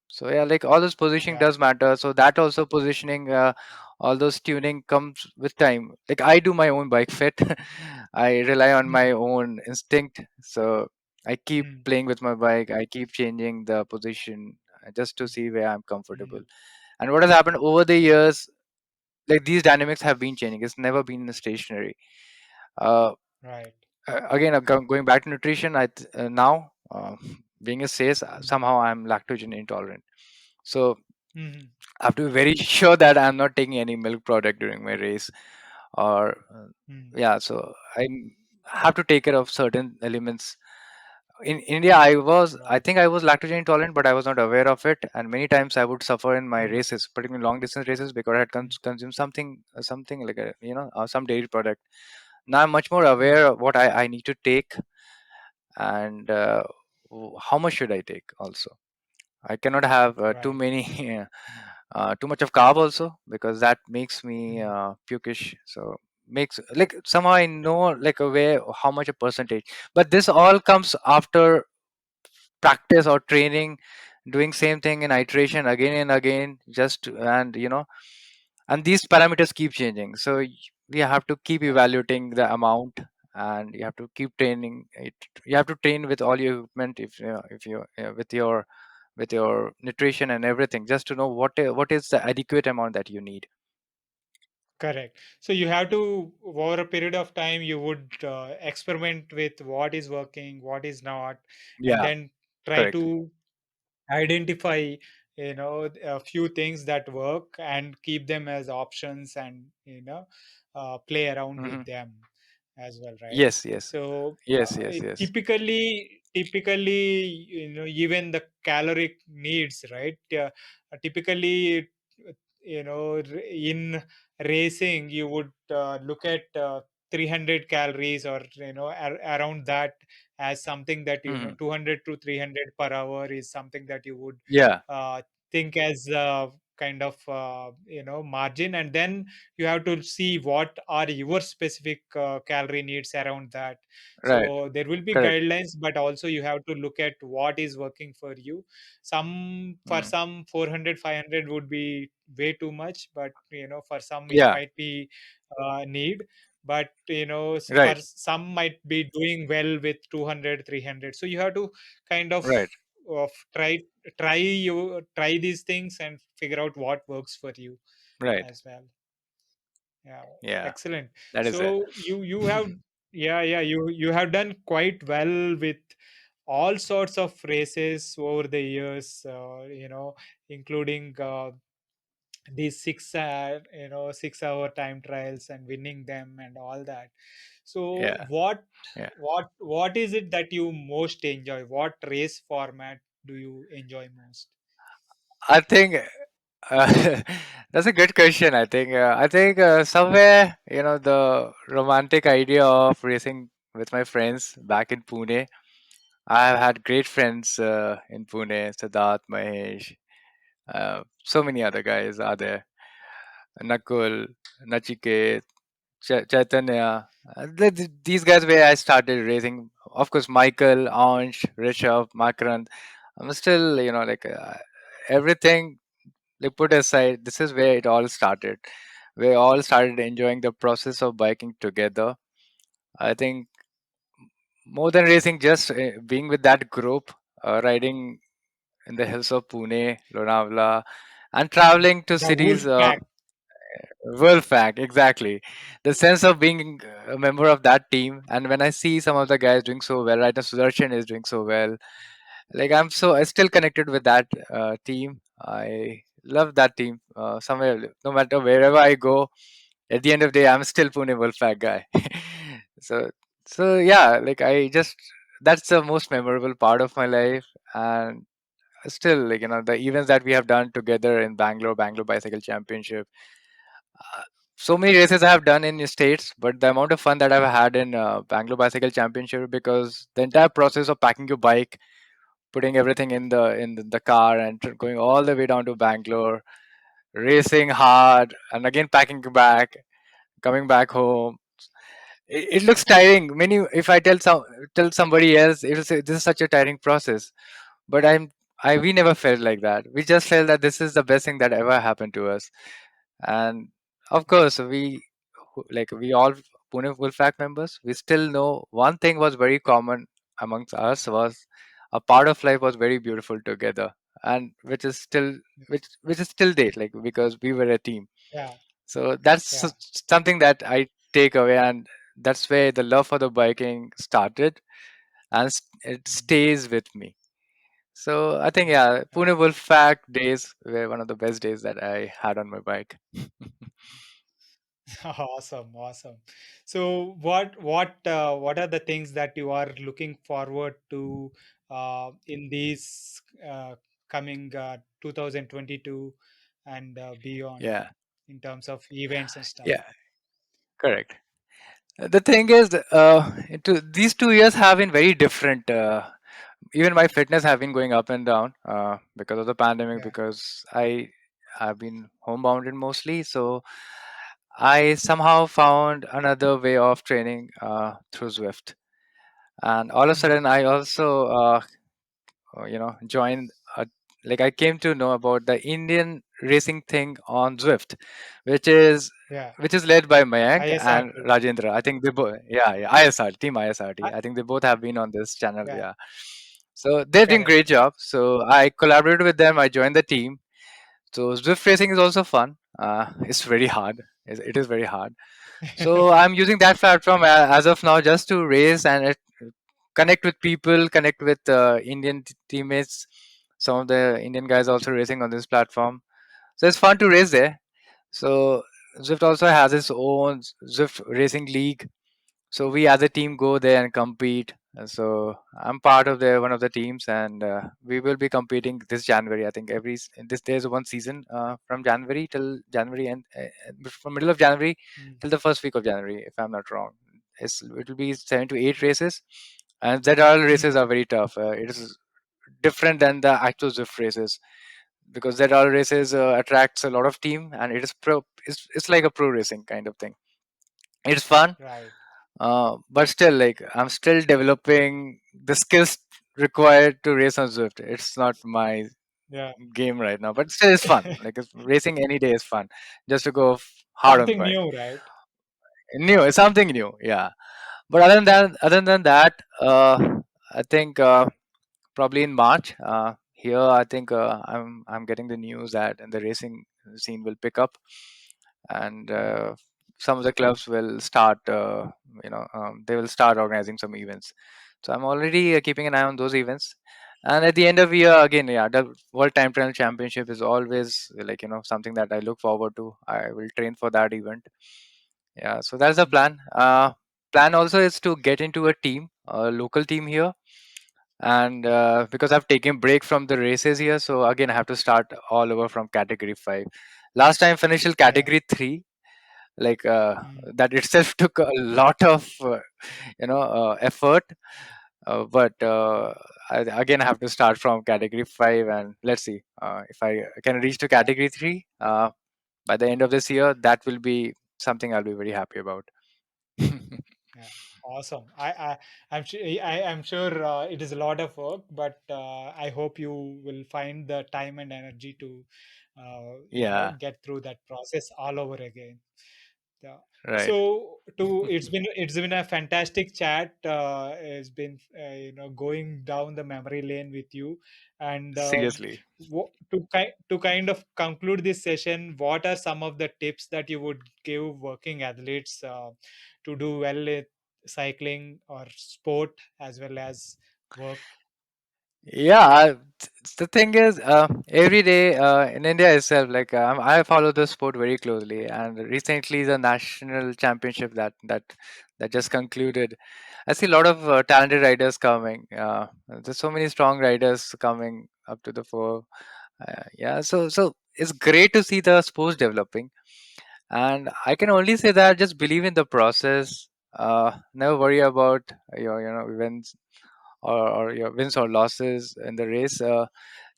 So yeah, like all this positioning Yeah. does matter. So that also positioning, all those tuning comes with time. Like I do my own bike fit. I rely on Mm. my own instinct. So I keep Mm. playing with my bike. I keep changing the position just to see where I'm comfortable. Mm. And what has happened over the years, like these dynamics have been changing. It's never been stationary. Uh, Right. Again, going back to nutrition, now being a sales, Mm. somehow I'm lactose intolerant. So Mm. I have to be very sure that I'm not taking any milk product during my race, or Mm. yeah. So I have to take care of certain elements. In India, I Right. think I was lactose intolerant, but I was not aware of it, and many times I would suffer in my Mm. races, particularly long distance races, because I had Mm. consumed something like some dairy product. Now I'm much more Mm. aware of what I need to take, and how much should I take also. I cannot have too Right. many too much of carb also, because that makes me Mm. pukish. So makes like somehow I know like a way how much a percentage. But this all comes after practice or training, doing same thing in iteration again and again, just and and these parameters keep changing. So we have to keep Yeah. evaluating the amount, and you have to keep training it. You have to train with all your equipment, if you with your nutrition and everything, just to know what is the adequate amount that you need. Correct. So you have to, over a period of time, you would experiment with what is working, what is not, and Yeah, then try correct. to identify, a few things that work and keep them as options, and play around Hmm. with them as well, right? Yes, yes, So yes, yes, yes. typically, even the caloric needs, right? Typically, in racing, you would look at 300 calories, or around that, as something that, Hmm. 200 to 300 per hour is something that you would Yeah, uh, think as kind of margin, and then you have to see what are your specific calorie needs around that. right, So there will be correct. guidelines, but also you have to look at what is working for you. For Mm. some, 400, 500 would be way too much, but for some it Yeah, might be need. But for right, some might be doing well with 200, 300. So you have to kind right, of try these things and figure out what works for you right. as well. Yeah, Yeah, excellent. that is it. So you have, yeah, you have done quite well with all sorts of races over the years, including these 6-hour time trials and winning them and all that. So Yeah, yeah. what is it that you most enjoy? What race format do you enjoy most? I think uh, that's a good question. I think somewhere the romantic idea of racing with my friends back in Pune. I've had great friends in Pune, Siddharth, Mahesh, so many other guys are there. Nakul, Nachiket, Chaitanya. These guys where I started racing. Of course, Michael, Ansh, Rishabh, Makarand. I'm still, everything they put aside. This is where it all started. We all started enjoying the process of biking together. I think more than racing, just being with that group, riding in the hills of Pune, Lonavala, and traveling to The cities. wolf pack. Wolfpack, exactly. The sense of being a member of that team, and when I see some of the guys doing so well, right now Sudarshan is doing so well. Like I still connected with that team. I love that team. Somewhere, no matter wherever I go, at the end of the day, I'm still Pune Wolfpack guy. so, so yeah, like I just that's the most memorable part of my life, and still, like the events that we have done together in Bangalore Bicycle Championship, uh, so many races I have done in the states, but the amount of fun that I've had in Bangalore Bicycle Championship, because the entire process of packing your bike, putting everything in the car, and going all the way down to Bangalore, racing hard, and again packing your bag, coming back home. It looks tiring. Many, if I tell somebody else, it will say this is such a tiring process. But we never felt like that. We just felt that this is the best thing that ever happened to us. And of course, we all Pune Wolfpack members, we still know one thing was very common amongst us was a part of life was very beautiful together, and which is still there, like because we were a team. Yeah, So that's yeah. something that I take away, and that's where the love for the biking started, and it Mhm. stays with me. So I think, Yeah, yeah, yeah. Pune Wolfpack days were one of the best days that I had on my bike. Awesome, awesome. So what are the things that you are looking forward to in these coming 2022 and beyond, Yeah, in terms of events and stuff? yeah, correct. The thing is, these 2 years have been very different. Even my fitness have been going up and down because of the pandemic. Yeah. Because I've been homebounded mostly, so I somehow found another way of training through Zwift, and all of a Mm. sudden I also joined a, like I came to know about the Indian racing thing on Zwift, which is Yeah. which is led by Mayank and ISRT. Rajendra. I think they both, yeah, ISR team ISRT. I, I think they both have been on this channel. yeah. Yeah, so they're doing Correct. great job. So I collaborated with them. I joined the team. So Zwift racing is also fun. It's very hard. It is very hard. So I'm using that platform as of now just to race and connect with people, connect with Indian teammates. Some of the Indian guys also racing on this platform. So it's fun to race there. So Zwift also has its own Zwift Racing League. So we as a team go there and compete. So I'm part of the one of the teams, and we will be competing this January. I think this there's one season from January till January and from middle of January Mm. till the first week of January, if I'm not wrong. It will be 7 to 8 races, and that all races are Mm. very tough. It is different than the actual Zwift races because that all races attracts a lot of team, and it is pro. It's like a pro racing kind of thing. It's fun, Right. but still, like I'm still developing the skills required to race on Zwift. It's not my Yeah. game right now, but still, it's fun. Like racing any day is fun, just to go hard on the Something bike. new, right? New, it's something new, yeah. But other than that, I think probably in March. Here, I think I'm getting the news that the racing scene will pick up, and Mm. some of the clubs will start. They will start organizing some events. So I'm already keeping an eye on those events. And at the end of the year, again, yeah, the World Time Trial Championship is always like something that I look forward to. I will train for that event. Yeah, so that's the Mm. plan. Plan also is to get into a team, a local team here, and because I've taken break from the races here, so again I have to start all over from category 5. Last time finished till Yeah. category 3, like Mm. that itself took a lot of effort, but again I have to start from category 5, and let's see if I can reach to Yeah. category 3 by the end of this year. That will be something I'll be very happy about. Yeah, awesome. I'm sure it is a lot of work, but I hope you will find the time and energy to, Yeah, get through that process all over again. Yeah. right. So it's been a fantastic chat. It's been going down the memory lane with you, and Seriously. to kind of conclude this session, what are some of the tips that you would give working athletes to do well with cycling or sport as well as work? Yeah, the thing is, every day in India itself, like I follow the sport very closely, and recently the national championship that just concluded. I see a lot of talented riders coming. There's so many strong riders coming up to the fore. Yeah, so it's great to see the sports developing, and I can only say that just believe in the process. Never worry about your events or your wins or losses in the race.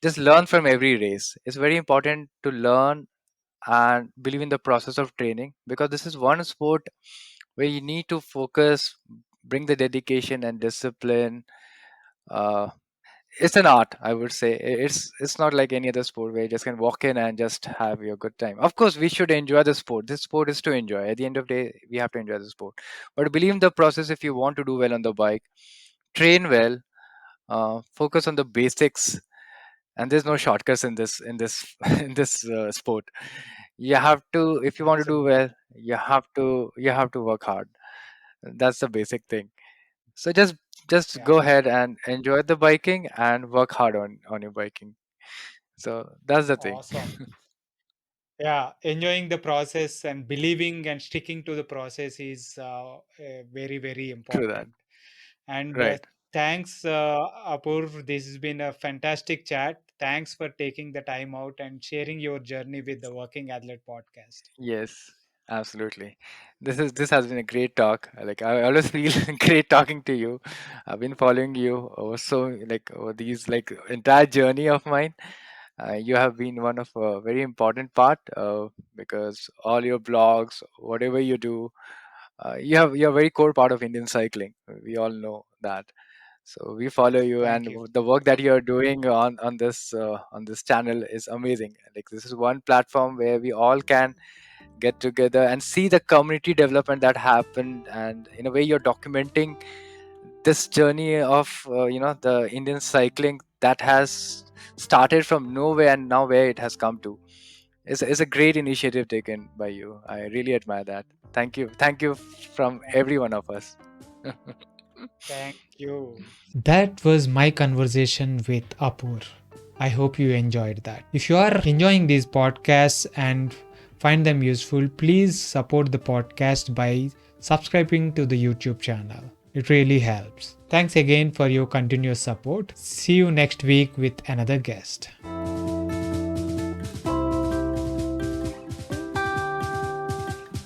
Just learn from every race. It's very important to learn and believe in the process of training, because this is one sport where you need to focus, bring the dedication and discipline. uh, it's an art, I would say. It's not like any other sport where you just can walk in and just have your good time. Of course we should enjoy the sport. This sport is to enjoy. At the end of the day we have to enjoy the sport, but believe in the process. If you want to do well on the bike, train well, focus on the basics, and there's no shortcuts in this in this sport. You have to, if you want to do Absolutely. well, you have to work hard. That's the basic thing. So just Yeah. go ahead and enjoy the biking and work hard on your biking. So that's the thing. Awesome. Yeah, enjoying the process and believing and sticking to the process is very, very True that. important. And Right. thanks, Apurv. This has been a fantastic chat. Thanks for taking the time out and sharing your journey with the Working Athlete podcast. Yes, absolutely. This has been a great talk. Like I always feel great talking to you. I've been following you over so like over these like entire journey of mine, You have been one of a very important part, because all your blogs, whatever you do, you're a very core part of Indian cycling. We all know that. So we follow you, and Thank you. the work that you're doing on this channel is amazing. Like, this is one platform where we all can get together and see the community development that happened, and in a way you're documenting this journey of the Indian cycling that has started from nowhere and now where it has come to. Is a great initiative taken by you. I really admire that. Thank you from Thank every one of us. thank you. That was my conversation with Apur. I hope you enjoyed that. If you are enjoying these podcasts and find them useful, please support the podcast by subscribing to the YouTube channel. It really helps. Thanks again for your continuous support. See you next week with another guest.